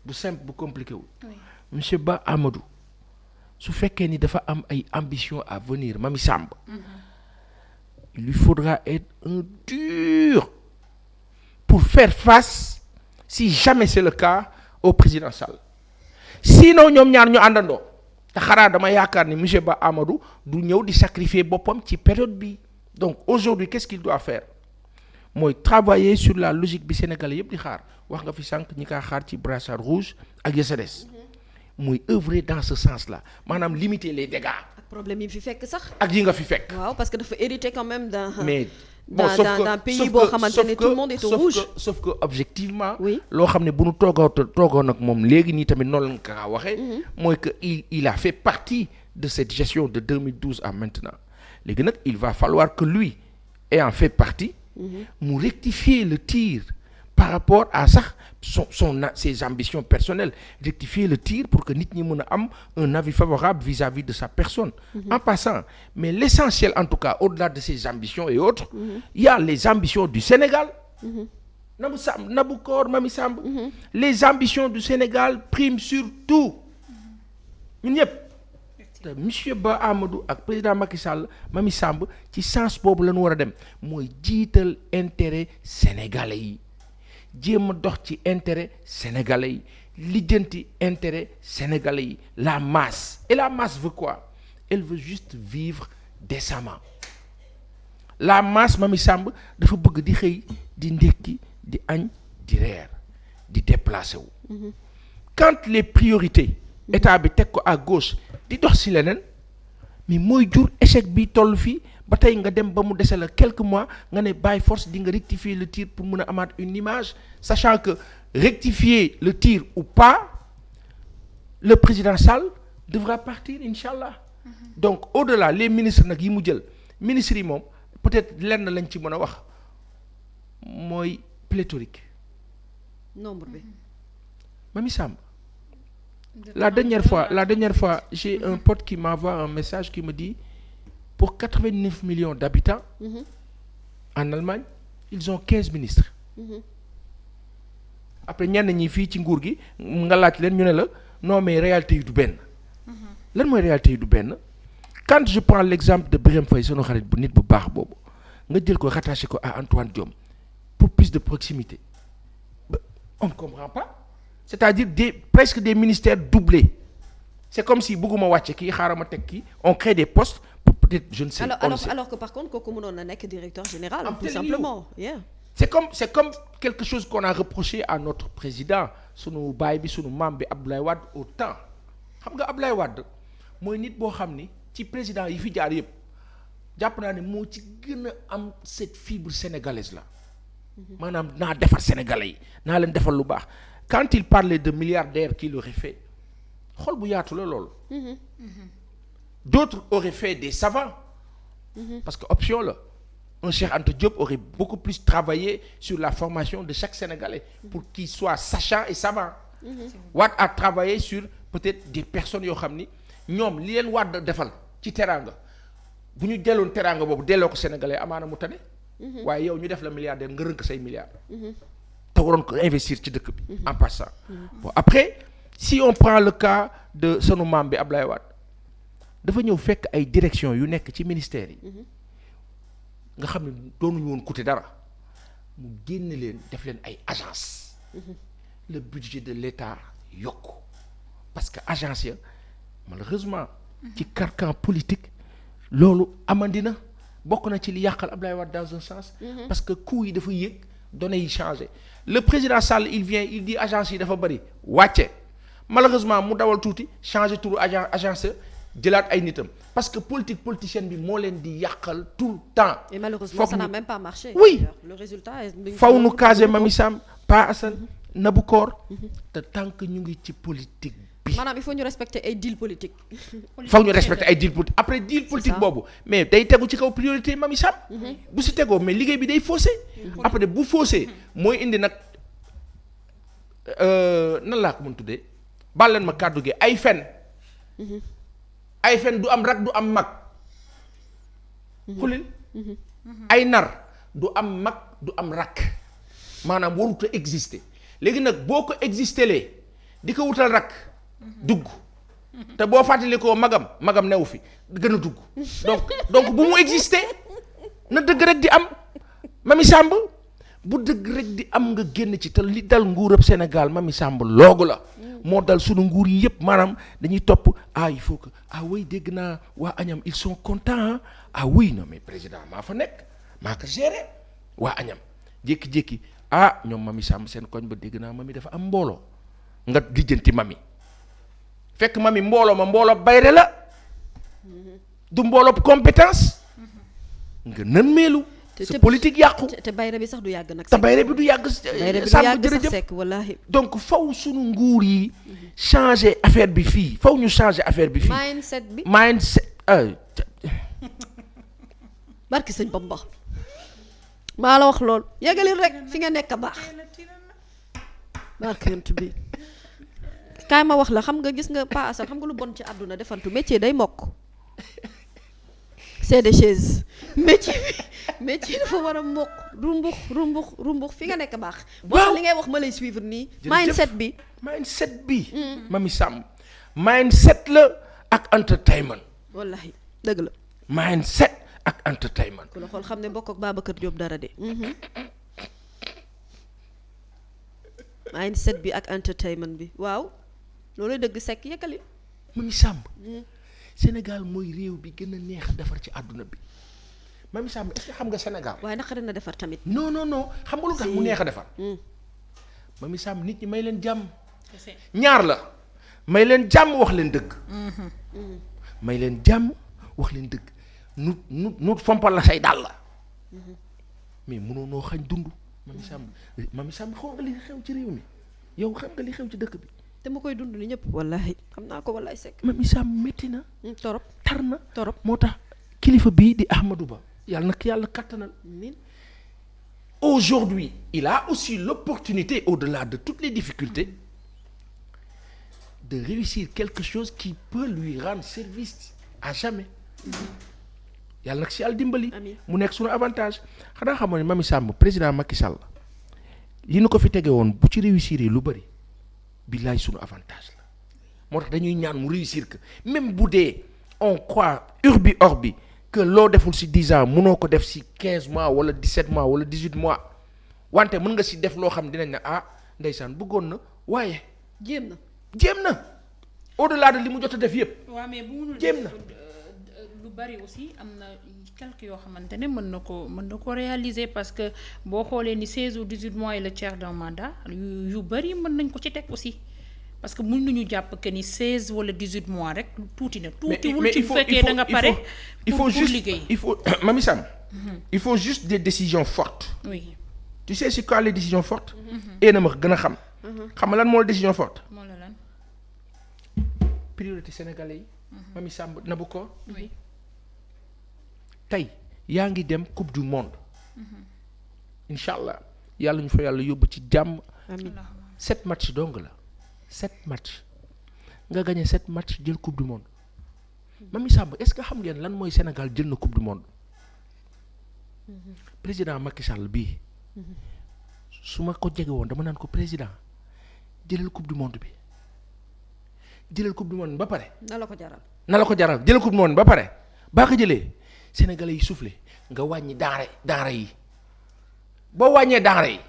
bu simple bu compliqué wul monsieur Ba Amadou su fekkee ni dafa am ay ambition à venir Mamy Samb il lui faudra être un dur pour faire face si jamais c'est le cas au président Sall sinon ñoom ñaar ñu àndandoo te xaraa dama yaakaar ni monsieur Ba Amadou du ñëw di sacrifier boppam ci période bi donc aujourd'hui qu'est-ce qu'il doit faire mooy travailler sur la logique bi sénégalais yëpp di xaar wax nga fi sànq ñi kaa xaar ci brassard rouge ak ya sa des muy œuvrer dans ce sens-là maanaam limiter les dégâts. ak problème yi fi fekk sax. ak yi nga fi fekk. waaw parce que dafa hérité quand même d'un mais d'un pays boo xamante ne tout le monde est au rouge. sauf que objectivement. oui loo xam ne bu nu toogoon ak moom léegi nii tamit noonu la nga ko waxee. mooy que il a fait partie de cette gestion de 2012 à maintenant léegi nag il va falloir que lui ayant fait partie. mu rectifier le tir par rapport à sax ses ambitions personnelles rectifier le tir pour que nit ñi mën a am un avis favorable vis-à-vis de sa personne en passant mais l'essentiel en tout cas au-delà de ses ambitions et autres il y a les ambitions du Sénégal Nabou Cor Mamy Samb les ambitions du Sénégal priment sur tout ñun ñëpp te monsieur Ba Amadou ak président Macky Sall Mamy Samb ci sens boobu la ñu war a dem mooy jiital intérêt sénégalais yi jéem a dox ci intérêt sénégalais yi lijjanti intérêt sénégalais yi la masse et la masse veut quoi elle veut juste vivre décemment la masse Mamy Samb dafa bëgg di xëy di ndékki di añ di reer di déplacé wu quand les priorités état bi teg ko à gauche di dox ci leneen mais mooy jur échec bi toll fii ba tey nga dem ba mu dese la quelques mois nga ne by force di nga rectifier le tir pour mën a amaat une image sachant que rectifier le tir ou pas le président Sall devra partir inchallah donc au-delà les ministres nag yi mu jël ministres yi moom peut-être lenn lañ ci mën a wax mooy pléthorique nombre bi Mamy Samb la dernière fois j'ai un pote qui m'envoie un message qui me dit pour 89 millions d'habitants en Allemagne ils ont 15 ministres après ñenn ñi fii ci nguur gi nga laaj leen ñu ne la non mais réalité yi du benn lan mooy réalité yi du benn quand je prends l'exemple de Birame Faye sunu xarit bu nit bu baax boobu nga jël ko rattaché ko à Antoine Diome pour plus de proximité on ne comprend pas c'est-à-dire presque des ministères doublés c'est comme si bëgguma wàcce kii xaaral ma teg kii on crée des postes pour peut-être je ne sais alors que par contre kooku mënoon na nekk directeur général tout simplement yeah. c'est comme quelque chose qu'on a reproché à notre président sunu baay bi sunu maam bi Abdoulaye Wade au temps xam nga Abdoulaye Wade mooy nit boo xam ni ci président yi fi jaar yëpp jàpp naa ne moo ci gën a am cette fibre sénégalaise là maanaam naa defar sénégalais yi naa leen defal lu baax quand il parlait de milliardaires qu'il aurait fait xol bu yaatu la loolu d'autres auraient fait des savants parce que option la un Cheikh Anta Diop aurait beaucoup plus travaillé sur la formation de chaque Sénégalais pour qu'il soit sachant et savant Wade a travaillé sur peut-être des personnes yoo xam ni ñoom li leen Wade defal ci teraanga bu ñu delloon teraanga boobu delloo ko sénégalais amaana mu tane. waaye yow ñu def la milliardaire nga rënk say milliards. te waroon ko investir ci dëkk bi. en passant. bon après si on prend le cas de sunu maam bi Ablaye Wade dafa ñëw fekk ay direction yu nekk ci ministère yi. nga xam ne doonuñu woon coûter dara mu génn leen def leen ay agence le budget de l'État yokku parce que agence ya malheureusement ci carcan politique loolu amandi na bokk na ci li yàqal Ablaye Wade dans un sens parce que coût yi dafa yéeg données yi changé le président Sall il vient il dit agence yi dafa bëri wàcce malheureusement mu dawal tuuti changé turu agence jëlaat ay nitam parce que politicienne bi moo leen di yàqal tout le temps. et malheureusement ça n'a même pas marché. oui le résultat est. faw nu casé Mamy Samb Pa Assane Nabou Cor te tant que ñu ngi ci politique bi. maanaam il faut ñu respecter ay deal politique. faw ñu respecter ay deal politique après deal politique boobu mais day tegu ci kaw priorité Mamy Samb. bu si tegoo mais liggéey bi day faussé. après bu faussé mooy indi nag nan laa ko mën tuddee baal leen ma kàddu gi ay fen. ay fen du am rak du am mag xulil ay nar du am mag du am rak maanaam warut a exister léegi nag boo ko exister lee di ko wutal rak dugg te boo fàttali ko magam newu fi gën a dugg donc bu mu exister na dëgg rek di am Mamy Samb bu dëgg rek di am nga génn ci te li dal nguurab Sénégal Mamy Samb loogu la moo dal sunu nguur yi yëpp maanaam dañuy topp il faut que oui dégg naa waa Agnam ils sont contents oui non mais président maa fa nekk maa ko géré waa Agnam jékki-jékki ñoom Mamy Samb seen koñ ba dégg naa Mamy dafa am mbooloo nga lijjanti Mamy fekk Mamy mbooloo bayre la du mbooloo compétence nga nën meelu sa politique yàqu te bayre bi sax du yàgg nag. te bayre bi du yàgg. Samb jërëjëf sekk wallaahi. donc faw sunu nguur yi changer affaire bi fii faw ñu changer affaire bi fii. mindset. barki sëñ Bamba maa la wax lool yëgalil rek fi nga nekk a baax barki yent bi kaay ma wax la xam nga gis nga Pa Assane xam nga lu bon ci àdduna defantu métier day mokk. c'est des chaises métier dafa war a mokk rumbux fi nga nekk baax. waaw li ngay wax ma lay suivre nii. mindset bi. Mamy Samb mindset la ak entertainment. wallahi dëgg la. mindset ak entertainment. ku la xool xam ne bokk ak Babacar Diop dara de. mindset bi ak entertainment bi waaw loolu dëgg sekk yëkkali. Mamy Samb. Sénégal mooy réew bi gën a neex a defar ci àdduna bi Mamy Samb est-ce que xam nga Sénégal. waaye naqari na defar tamit. non xam nga lu tax mu neex a defar. Mamy Samb nit ñi may leen jàmm. ñaar la may leen jàmm wax leen dëgg. may leen jàmm wax leen dëgg nu fompal la say dàll la mais mënoo noo xañ dund. Mamy Samb xaw nga li xew ci réew mi yow xam nga li xew ci dëkk bi. te ma koy dund ni ñëpp wallahi xam naa ko wallahi sekk. Mamy Samb métti na. torop tar na torop moo tax kilifa bii di Ahmadou Ba yàlla nag yàlla kattanal. aujourd'hui il a aussi l'opportunité au-delà de toutes les difficultés de réussir quelque chose qui peut lui rendre service à jamais. yàlla nag si yàlla dimbali. mu nekk suñu avantage. xanaa xamoon ne Mamy Samb président Macky Sall li nu ko fi tege woon bu ci réussir lu bari. billaay sunu avantage la moo tax dañuy ñaan mu réussir que même bu dee on croit urbi orbi que loo deful ci 10 ans mënoo ko def ci 15 mois wala 17 mois wala 18 mois wante mën nga ci def loo xam dinañ ne ndeysaan bëggoon na waaye. jéem na au-delà de li mu jot a def yépp. waaw mais bu mënul jéem na lu bari aussi am na quelques yoo xamante ne mën na ko réaliser parce que boo xoolee ni 16 ou 18 mois et le tiers d'un mandat yu bari mën nañ ko ci teg aussi parce que mën nañu jàpp que ni 16 wala 18 mois rek tuuti na. tuutiwul ci fekkee da nga pare. pour liggéey il faut Mamy Samb. il faut juste des décisions fortes. oui tu sais c'est quoi les décisions fortes. na ma gën a xam. xam nga lan moo la décision forte. moo la lan. priorité sénégalais yi. Mamy Samb Nabou Cor. oui. tey yaa ngi dem coupe du monde. incha allah yàlla ñu fa yàlla yóbbu ci jàmm. amiin 7 matchs dong la. 7 matchs nga gagné 7 matchs jël coupe du monde Mamy Samb est-ce que xam ngeen lan mooy Sénégal jël na coupe du monde président Macky Sall bii su ma ko jege woon dama naan ko président jëlal coupe du monde bi jëlal coupe du monde ba pare. na la ko jaral jëlal coupe du monde ba pare baa ko jëlee sénégalais yi soufflé nga wàññi denrée yi boo wàññee denrée yi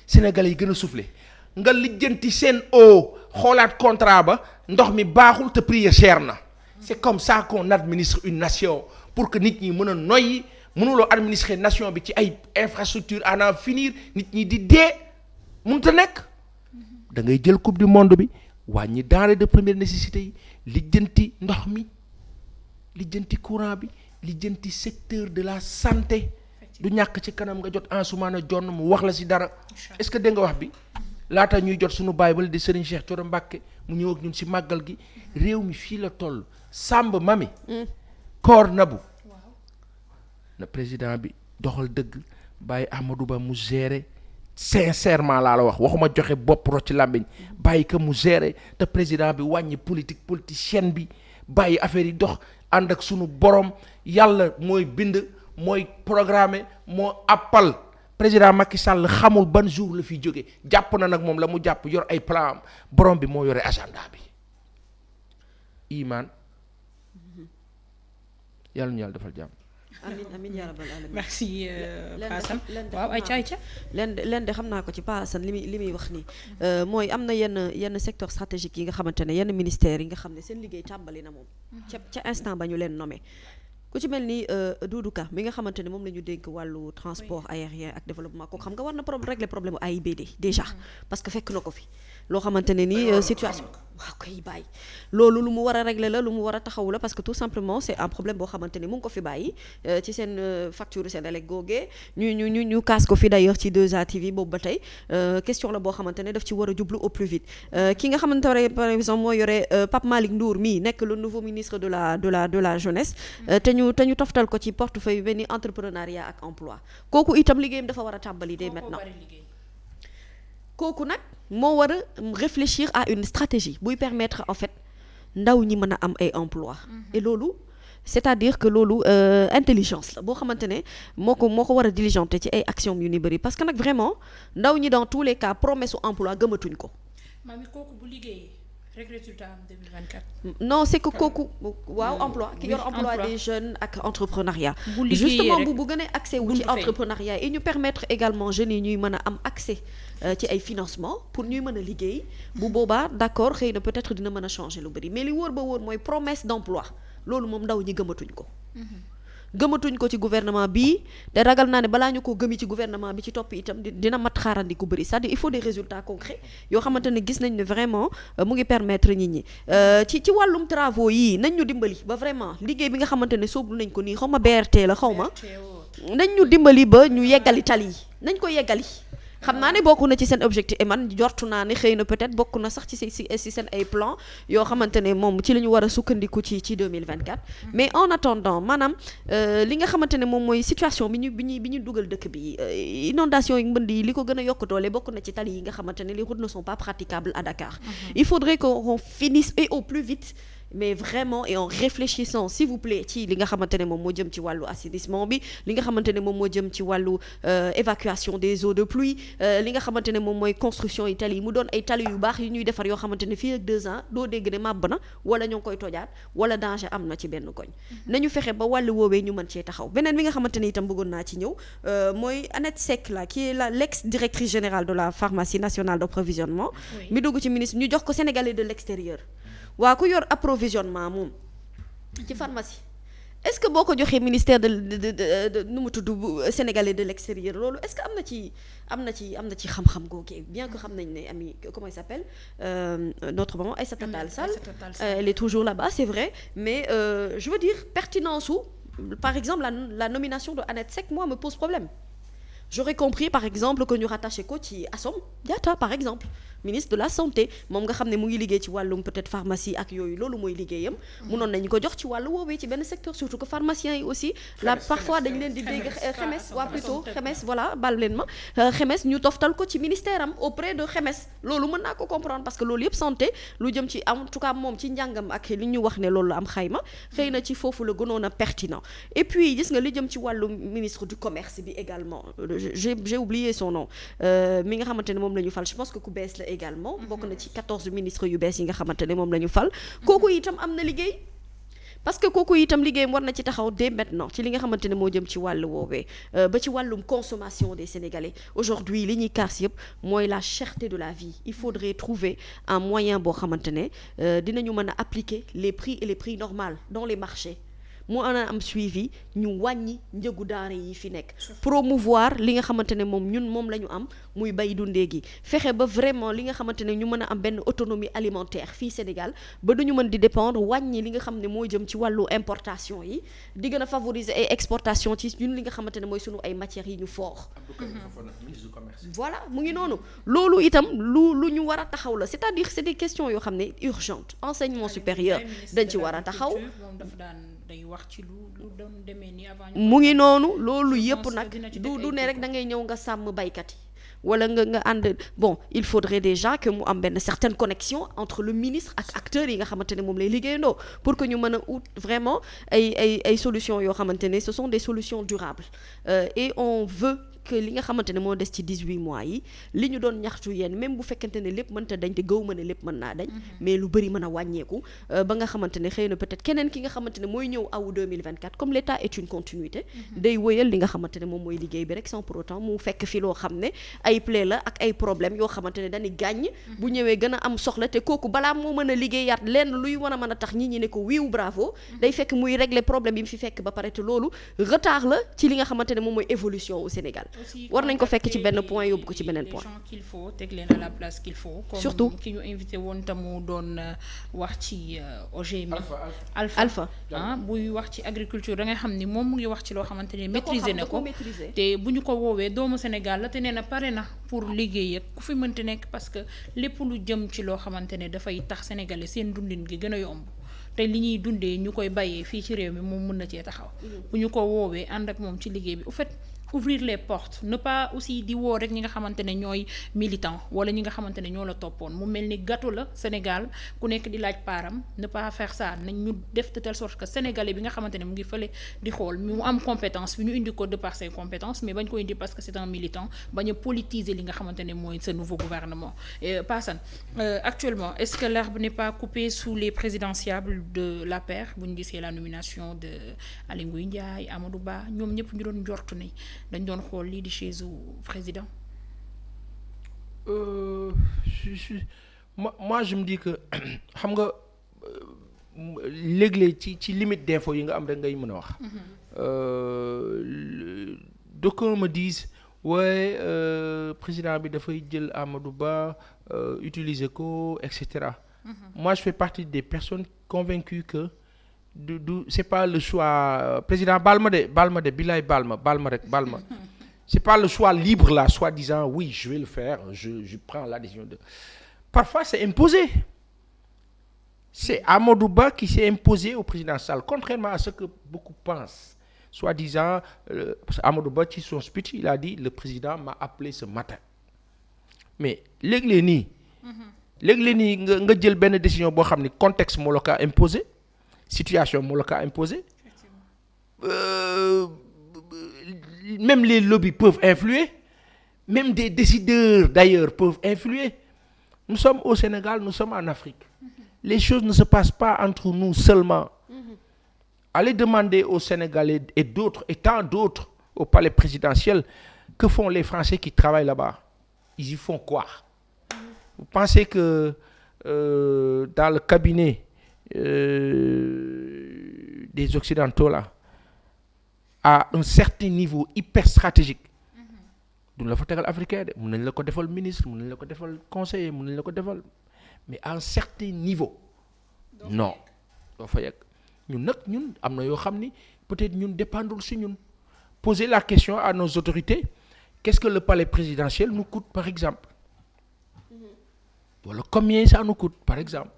sénégalais yi gën a soufflé nga lijjanti seen xoolaat contrat ba ndox mi baaxul te prix cher na. c'est comme ça qu'on administre une nation pour que nit ñi mën a noyyi mënuloo administrer nation bi ci ay infrastructure à n'en finir nit ñi di dee mënut a nekk da ngay jël coupe du monde bi wàññi denrées de première nécessité yi lijjanti ndox mi lijjanti courant bi lijjanti secteur de la santé du ñàkk ci kanam nga jot Ansoumana Dione mu wax la ci dara est-ce que dégg nga wax bi laata ñuy jot suñu baay bale di Serigne Cheikh Thioro Mbacké mu ñëw ak ñun ci màggal gi réew mi fii la toll Samb Mamy koor nabu na président bi doxal dëgg bàyyi Amadou Ba mu gérer sincèrement laa la waxuma joxe bopp ro ci làmbiñ bàyyi ko mu gérer te président bi wàññi politicienne bi bàyyi affaire yi dox ànd ak sunu borom yàlla mooy bind mooy programmer moo appal président Macky Sall xamul ban jour la fiy jóge jàpp na nag moom la mu jàpp yor ay plan am borom bi moo yore agenda bi iman yàlla ñu yàlla defal jàmm. amiin yaa rabbal alamin. merci Paasan waaw ay ca leen de xam naa ko ci Paasan li muy wax nii mooy am na yenn secteur stratégique yi nga xamante ne yenn ministères yi nga xam ne seen liggéey tàmbali na moom ca instant ba ñu leen nommé ku ci mel ni Doudou Ka mi nga xamante ne moom la ñu dénk wàllu transport aérien ak développement kooku xam nga war na régler problème u AIBD déjà parce que fekk na ko fi loo xamante ne ni situation waaw koy bàyyi loolu lu mu war a régler la lu mu war a taxaw la parce que tout simplement c'est un problème boo xamante ne mu ngi ko fi bàyyi ci seen facture Senelec googee ñu kaas ko fi d'ailleurs ci 2A TV boobu ba tey question la boo xamante ne daf ci war a jublu au plus vite ki nga xamante ne par exemple moo yore Pape Malick Ndour mii nekk le nouveau ministre de la jeunesse te ñu toftal ko ci portefeuille benn entrepreneuriat ak emploi kooku itam liggéeyam dafa war a tàmbali dès maintenant kooku nag moo war a réfléchir à une stratégie buy permettre en fait ndaw ñi mën a am ay emploi et loolu c'est-à-dire que loolu intelligence la boo xamante ne moo ko war a diligenter ci ay actions yu ni bëri parce que nag vraiment ndaw ñi dans tous les cas promesse u emploi gëmatuñ ko. Mamy kooku bu liggéeyee rek résultat am 2024. non c'est que kooku waaw emploi ki yor emploi des jeunes ak entrepreneuriat justement bu gën a accès wu ci entrepreneuriat et ñu permettre également jeunes yi ñuy mën a am accès ci ay financement pour ñuy mën a liggéey bu boobaa d'accord xëy na peut-être dina mën a changer lu bari mais li wóor ba wóor mooy promesse d'emploi loolu moom ndaw ñi gëmatuñ ko ci gouvernement bii te ragal naa ne balaa ñu ko gëmi ci gouvernement bi ci topp itam dina mat xaarandi ku bëri c'est-à-dire il faut des résultats concrets yoo xamante ne gis nañ ne vraiment mu ngi permettre nit ñi ci wàllum travaux yii nañ ñu dimbali ba vraiment liggéey bi nga xamante ne sóobu nañ ko nii xaw ma BRT la xaw ma nañ ñu dimbali ba ñu yeggali tali yi nañ ko yeggali xam naa ne bokk na ci seen objectif et man jortu naa ne xëy na peut-être bokk na sax ci seen ay plan yoo xamante ne moom ci la ñu war a sukkandiku ci 2024 mais en attendant maanaam li nga xamante ne moom mooy situation bi ñu dugal dëkk bi inondation yi mbënd yi li ko gën a yokk doole bokk na ci tali yi nga xamante ne les routes ne sont pas praticables à Dakar il faudrait qu'on finisse et au plus vite mais vraiment et en réfléchissant s'il vous plaît ci li nga xamante ne moom moo jëm ci wàllu assainissement bi li nga xamante ne moom moo jëm ci wàllu évacuation des eaux de pluie li nga xamante ne moom mooy construction yi tali yi mu doon ay tali yu baax yu ñuy defar yoo xamante ne fii ak 2 ans doo dégg ne màbb na wala ñoo ngi koy tojaat wala danger am na ci benn koñ nañu fexe ba wàllu woowee ñu mën cee taxaw beneen bi nga xamante ne itam bëggoon naa ci ñëw mooy Annette Seck la qui est l'ex-directrice générale de la pharmacie nationale d'approvisionnement mi dugg ci ministre ñu jox ko sénégalais de l'extérieur waa ku yor approvisionnement moom ci pharmacie est-ce que boo ko joxee ministère de nu mu tudd sénégalais de l'extérieur loolu est-ce que am na ci xam-xam googee bien que xam nañ ne ami comment il s'appelle notre maman Aïssata Tall Sall elle est toujours là-bas c'est vrai mais je veux dire pertinence ou par exemple la nomination de Annette Seck moi me pose problème j'aurais compris par exemple que ñu rattaché ko ci Assome Diatta par exemple ministre de la santé moom nga xam ne mu ngi liggéey ci wàllum peut-être pharmacie ak yooyu loolu mooy liggéeyam munoon nañu ko jox ci wàllu woowee ci benn secteur surtout que pharmaciens yi aussi là parfois dañ leen di dégg xemes waa plutôt xemes voilà bal leen ma xemes ñu toftal ko ci ministère am auprès de xemes loolu mën naa ko comprendre parce que loolu yëpp santé lu jëm ci en tout cas moom ci njàngam ak li ñu wax ne loolu am xayma xëy na ci foofu la gënoon a pertinent et puis gis nga li jëm ci wàllu ministre du commerce bi également j'ai oublié son nom mi nga xamante ne moom la ñu fal je pense que ku bees la également bokk na ci 14 ministres yu bees yi nga xamante ne moom la ñu fal kooku itam am na liggéey parce que kooku itam liggéeyam war na ci taxaw dès maintenant ci li nga xamante ne moo jëm ci wàllu woowee ba ci wàllum consommation des Sénégalais aujourd'hui li ñuy kaas yëpp mooy la cherté de la vie il faudrait trouver un moyen boo xamante ne dinañu mën a appliquer les prix et les prix normaux dans les marchés mu am suivi ñu wàññi njëgu denrée yi fi nekk promouvoir li nga xamante ne moom la ñu am muy bay dundee gi fexe ba vraiment li nga xamante ne ñu mën a am benn autonomie alimentaire fii Sénégal ba duñu mën di dépendre wàññi li nga xam ne moo jëm ci wàllu importation yi di gën a favoriser ay exportation ci ñun li nga xamante ne mooy sunu ay matières yi ñu fort voilà mu ngi noonu loolu itam lu ñu war a taxaw la c'est-à-dire c'est des questions yoo xam ne urgentes enseignement supérieur dañ ci war a taxaw day wax ci lu doon demee ni avant mu ngi noonu loolu yëpp nag du ne rek da ngay ñëw nga sàmm baykat yi wala nga ànd bon il faudrait déjà que mu am benn certaine connexion entre le ministre ak acteurs yi nga xamante ne moom lay liggéeyandoo pour que ñu mën a ut vraiment ay solutions yoo xamante ne ce sont des solutions durables et on veut que li nga xamante ne moo des ci 18 mois yi li ñu doon ñaxtu yéen même bu fekkente ne lépp mënta dañ te gëw ma ne lépp mën naa dañ mais lu bëri mën a wàññeeku ba nga xamante ne xëy na peut-être keneen ki nga xamante ne mooy ñëw aw 2024 comme l'État est une continuité day wëyal li nga xamante ne moom mooy liggéey bi rek sans pour autant mu fekk fi loo xam ne ay plaie la ak ay problème yoo xamante ne dañuy gàññ bu ñëwee gën a am soxla te kooku balaa moo mën a liggéeyaat lenn luy war a mën a tax nit ñi ne ko wiiw bravo day fekk muy régler problème yi mu fi fekk ba pare te loolu retard la ci li nga xamante ne moom mooy évolution au Sénégal war nañ ko fekk ci benn point yóbbu ko ci beneen point les gens qu'il faut teg leen à la place qu'il faut comme surtout ki ñu invité woon tamu doon wax ci OGM Alpha buy wax ci agriculture da ngay xam ni moom mu ngi wax ci loo xamante ne maîtriser na ko te bu ñu ko woowee doomu Sénégal la te nee na pare na pour liggéey ak ku fi mënti nekk parce que lépp lu jëm ci loo xamante ne dafay tax sénégalais seen dundin gi gën a yomb te li ñuy dundee ñu koy bàyyee fii ci réew mi moom mën na cee taxaw bu ñu ko woowee ànd ak moom ci liggéey bi au fait ouvrir les portes ne pas aussi di woo rek ñi nga xamante ne ñooy militant wala ñi nga xamante ne ñoo la toppoon mu mel ni gâteau la Sénégal ku nekk di laaj paaram ne pas faire ça nañ ñu def de telle sorte que sénégalais bi nga xamante ne mu ngi fële di xool mu am compétence bi ñu indi ko de par ses compétences mais bañ ko indi parce que c'est un militant bañ a politiser li nga xamante ne mooy ce nouveau gouvernement Passane actuellement est-ce que l'herbe n'est pas coupée sous les présidentiables de l'APR bu ñu gisee la nomination de Aly Ngouille Ndiaye Amadou Ba ñoom ñëpp ñu doon njortu ni dañ doon xool lii di chaise président. moi je me dis que xam nga léeg-léeg ci limite d'info yi nga am rek ngay mën a wax. d'aucuns me disent ouais président bi dafay jël Amadou Ba utiliser ko et cetera. Moi je fais partie des personnes convaincues que. C'est pas le choix président baal ma de bilaay baal ma c'est pas le choix libre là soi-disant oui je vais le faire je prends la décision de parfois c'est imposé c'est Amadou Ba qui s'est imposé au président Sall contrairement à ce que beaucoup pensent soi-disant Amadou Ba ci son speech il a dit le président m'a appelé ce matin mais léeg-léeg nii nga jël benn décision boo xam ni contexte moo la ko imposé situation moo la ko imposé même les lobbies peuvent influer même des décideurs d'ailleurs peuvent influer nous sommes au Sénégal nous sommes en Afrique les choses ne se passent pas entre nous seulement allez demander aux Sénégalais et tant d'autres au palais présidentiel que font les Français qui travaillent là-bas ils y font quoi vous pensez que dans le cabinet des Occidentaux là à un certain niveau hyper stratégique duñ la fa tegal africain de mun nañ la ko defal ministre mun nañ la ko defal conseiller mun nañ la ko defal mais à un certain niveau non doo fa yegg ñun am na yoo xam ni peut-être ñun dépendul si ñun poser la question à nos autorités qu'est-ce que le palais présidentiel nous coûte par exemple Voilà combien ça nous coûte, par exemple.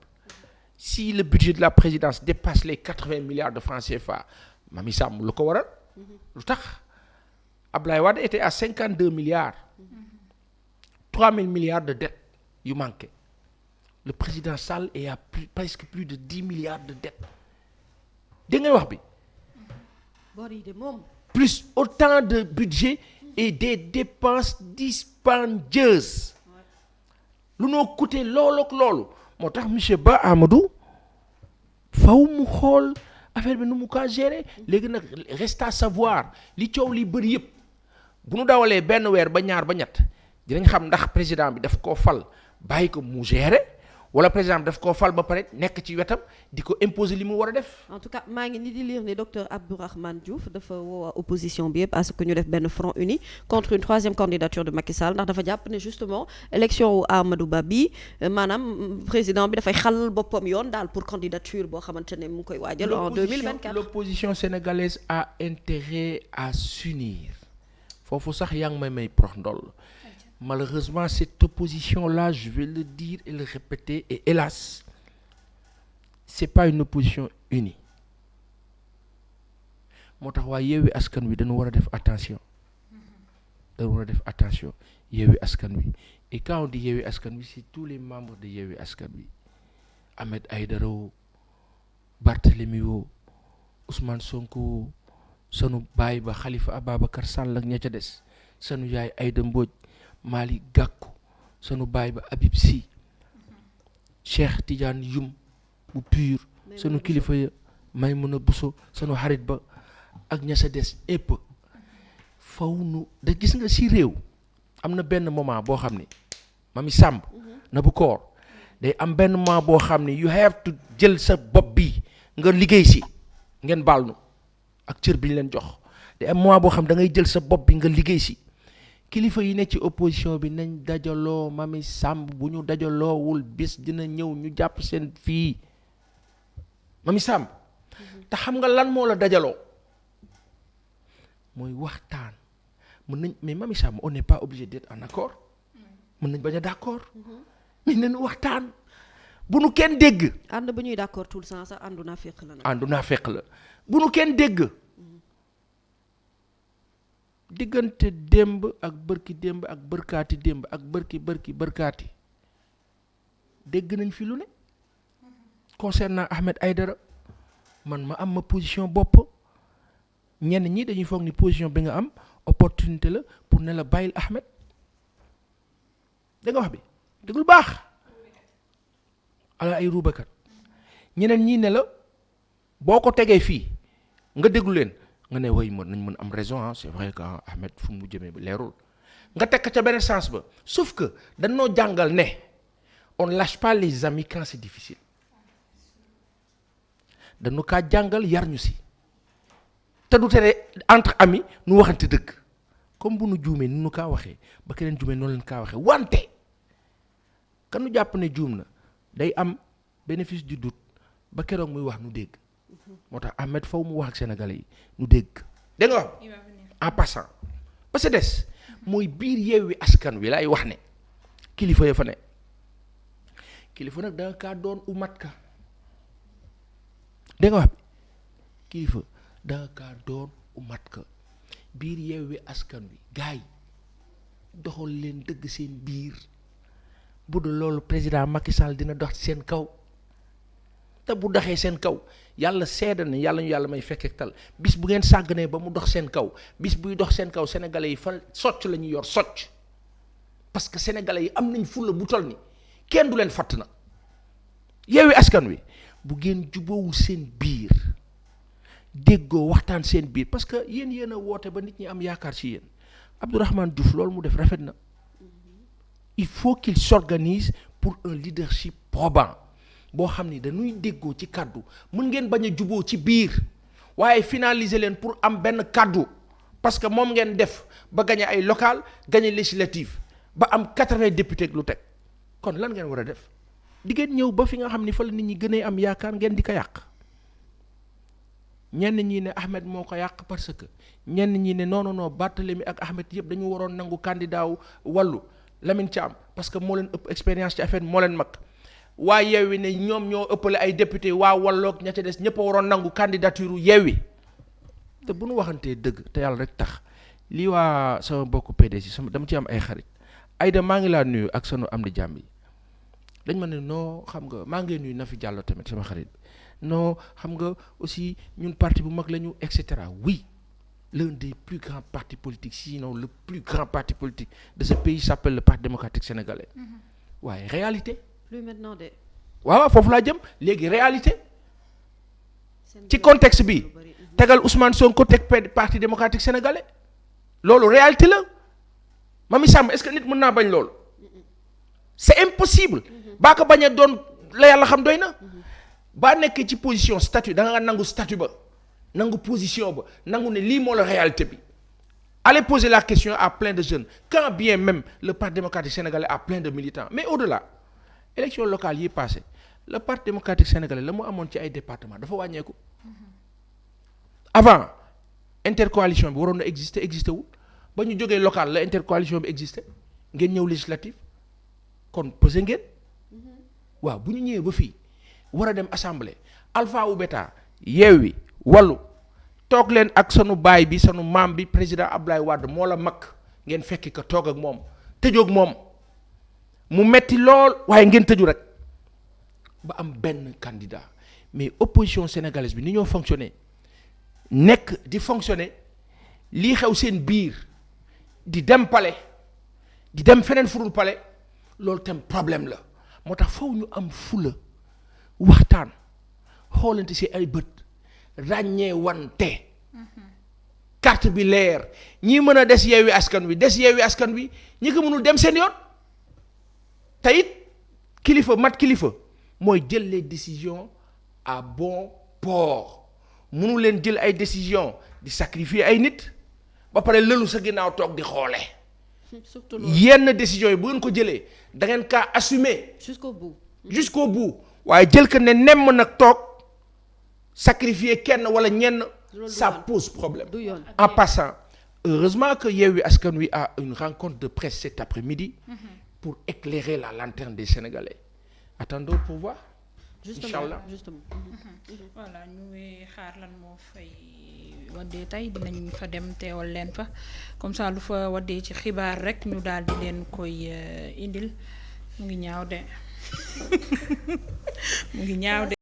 Si le budget de la présidence dépasse les 80 milliards de francs CFA, Mamy Samb lu ko waral lu tax Ablaye Wade était à 52 milliards 3000 milliards de dettes yu manqué. Le président Sall est à presque plus de 10 milliards de dettes. Dégg nga wax bi. bor yi de moom. Plus autant de budget et des dépenses dispendieuses. lu noo coûté loolu ak loolu moo tax monsieur Ba Amadou faw mu xool affaire bi nu mu kaa gérer léegi nag reste à savoir li coow li bëri yëpp bu nu dawalee benn weer ba ñaar ba ñett dinañ xam ndax président bi daf koo fal bàyyi ko mu gérer wala président bi daf koo fal ba pare nekk ci wetam di ko imposer li mu war a def. en tout cas maa ngi ni di lire ni docteur Abdourahmane Diouf dafa woo opposition bi yëpp à ce que ñu def benn front uni contre une troisième candidature de Macky Sall ndax dafa jàpp ne justement élection wu Amadou Ba bi maanaam président bi dafay xal boppam yoon daal pour candidature boo xamante ne mu ngi koy waajal en 2024. L'opposition sénégalaise a intérêt à s'unir foofu sax yaa ngi may prox ndoll. Malheureusement, cette opposition-là, je vais le dire et le répéter, et hélas, c'est pas une opposition unie. moo tax waa Yewwi Askan Wi dañu war a def attention dañu war a def attention Yewwi Askan Wi et quand on dit Yewwi Askan Wi c'est tous les membres de Yewwi Askan Wi Ahmed Aïdara woo Barthélémy woo Ousmane Sonko woo sanu baay ba Khalifa Ababacar Sall ak ña ca des sanu yaay Aïda Mbodj Malick Gakou sunu baay ba Habib Sy Cheikh Tidiane Youm bu pur sunu kilifa ya Maïmouna Bousso sunu xarit ba ak ña sa des épp faw nu da gis nga si réew am na benn moment boo xam ni Mamy Samb na bu koor day am benn moment boo xam ni you have to jël sa bopp bi nga liggéey si ngeen baal nu ak cër bi ñu leen jox day am moment boo xam da ngay jël sa bopp bi nga liggéey si kilifa yi ne ci opposition bi nañ dajaloo Mamy Samb bu ñu dajaloowul bis dina ñëw ñu jàpp seen fii Mamy Samb te xam nga lan moo la dajaloo mooy waxtaan mën nañ mais Mamy Samb on n'est pas obligé d'être en accord mën nañ bañ a d'accord mais nañu waxtaan bu nu kenn dégg. ànd bu ñuy d'accord tout le temps sax àndu naa fekk la nag. àndu naa fekk la bu nu kenn dégg. diggante démb ak bërki démb ak bërkaati démb ak bërki bërkaati dégg nañ fi lu ne concernant Ahmed Aïdara man ma am ma position bopp ñenn ñi dañuy foog ni position bi nga am opportunité la pour ne la bàyyil Ahmed da nga wax bi déglu baax ala ay ruubakat ñeneen ñi ne la boo ko tegee fii nga déglu leen nga ne way mën nañ mën am raison ah c'est vrai que Ahmed fu mu jëmee ba leerul nga teg ca beneen sens ba sauf que dañoo jàngal ne on lâche pas les amis quand c'est difficile dañu kaa jàngal yar ñu si te du tere entre amis nu waxante dëgg comme bu nu juumee ni nu kaa waxee ba keneen juumee noonu leen kaa waxee wante kan nu jàpp ne juum na day am bénéfice du doute ba keroog muy wax nu dégg moo tax Ahmed faw mu wax ak sénégalais yi nu dégg dégg nga wax en passant parce que des mooy biir Yewwi Askan Wi laay wax ne kilifa ya fa ne kilifa nag danga kaa doon umat ka dégg nga wax kilifa danga kaa doon umat ka biir Yewwi Askan Wi gars yi doxal leen dëgg seen biir bu dul loolu président Macky Sall dina dox ci seen kaw te bu doxee seen kaw yàlla seede na yàlla ñu yàlla may fekkee tal bis bu ngeen sàgganee ba mu dox seen kaw bis buy dox seen kaw sénégalais yi fa socc la ñuy yor socc parce que sénégalais yi am nañ fulla bu toll ni kenn du leen fatt na Yewwi Askan Wi bu ngeen jubóowul seen biir déggoo waxtaan seen biir parce que yéen a woote ba nit ñi am yaakaar ci yéen Abdourahmane Diouf loolu mu def rafet na il faut qu'il s'organise pour un leadership probant boo xam ni dañuy déggoo ci kàddu mën ngeen bañ a juboo ci biir waaye finaliser leen pour am benn kàddu parce que moom ngeen def ba gagné ay local gagné législative ba am 80 députés ak lu teg kon lan ngeen war a def di ngeen ñëw ba fi nga xam ni fa la nit ñi gën a am yaakaar ngeen di ko yàq ñenn ñi ne Ahmed moo ko yàq parce que ñenn ñi ne non Barthélémy ak Ahmed yëpp dañu waroon nangu candidat wu wàllu Lamine Thiam parce que moo leen ëpp expérience ci affaire moo leen mag waa Yewwi ne ñoom ñoo ëppale ay député waa Walloog ña ca des ñëpp a waroon nangu candidature Yewwi te bu nu waxantee dëgg te yàlla rek tax lii waa sama bokk PDS sama dama ci am ay xarit Aïda maa ngi laa nuyu ak sunu am di jàmm yi dañ ma ne non xam nga maa ngi nuyu Nafi Diallo tamit sama xarit non xam nga aussi ñun parti bu mag la ñu et cetera oui l'un des plus grands partis politiques sinon le plus grand parti politique de ce pays s'appelle le Parti démocratique sénégalais waaye réalité plus maintenant de waaw foofu laa jëm léegi réalité ci contexte bi tegal Ousmane Sonko teg Parti démocratique sénégalais loolu réalité la Mamy Samb est-ce que nit mën naa bañ loolu c'est impossible baa ko bañ a doon la yàlla xam doy na baa nekkee ci position statut da nga nangu statut ba nangu position ba nangu ne lii moo la réalité bi allez poser la question à plein de jeunes quand bien même le Parti démocratique sénégalais a plein de militants mais au-delà élection locale yi passé le Parti démocratique sénégalais la mu amoon ci ay département dafa wàññeeku avant intercoalition bi waroon na exister wul ba ñu jógee local la intercoalition bi exister ngeen ñëw législative kon pesé ngeen waaw bu ñu ñëwee ba fii war a dem assemblée alpha ou bêta Yewwi Wallu toog leen ak sunu baay bi sunu maam bi président Abdoulaye Wade moo la mag ngeen fekki ko toog ak moom tëjoog moom mu metti lool waaye ngeen tëju rek ba am benn candidat mais opposition sénégalaise bi ni ñoo fonctionner nekk di fonctionner lii xew seen biir di dem palais di dem feneen furul palais loolu tam problème la moo tax faw ñu am fula waxtaan xoolante ci ay bët ràññee wante carte bi leer ñi mën a des Yewwi Askan Wi ñi ko mënul dem seen yoon te it kilifa mat kilifa mooy jël les décisions à bon port mënu leen jël ay décisions di sacrifier ay nit ba pare lëlu sa ginnaaw toog di xoole surtout yenn décisions yi bu ngeen ko jëlee da ngeen kaa assumer jusqu'au bout waaye jël ko ne nemm nag toog sacrifier kenn wala ñenn ça pose problème en passant heureusement que Yewwi Askan Wi a une rencontre de presse cet après-midi pour éclairer la lanterne des Sénégalais attendons pour voir inchallah voilà ñu ngi xaar lan moo fay waddee tey dinañ fa dem teewal leen fa comme ça lu fa waddee ci xibaar rek ñu daal di leen koy indil mu ngi ñaaw de mu ngi ñaaw de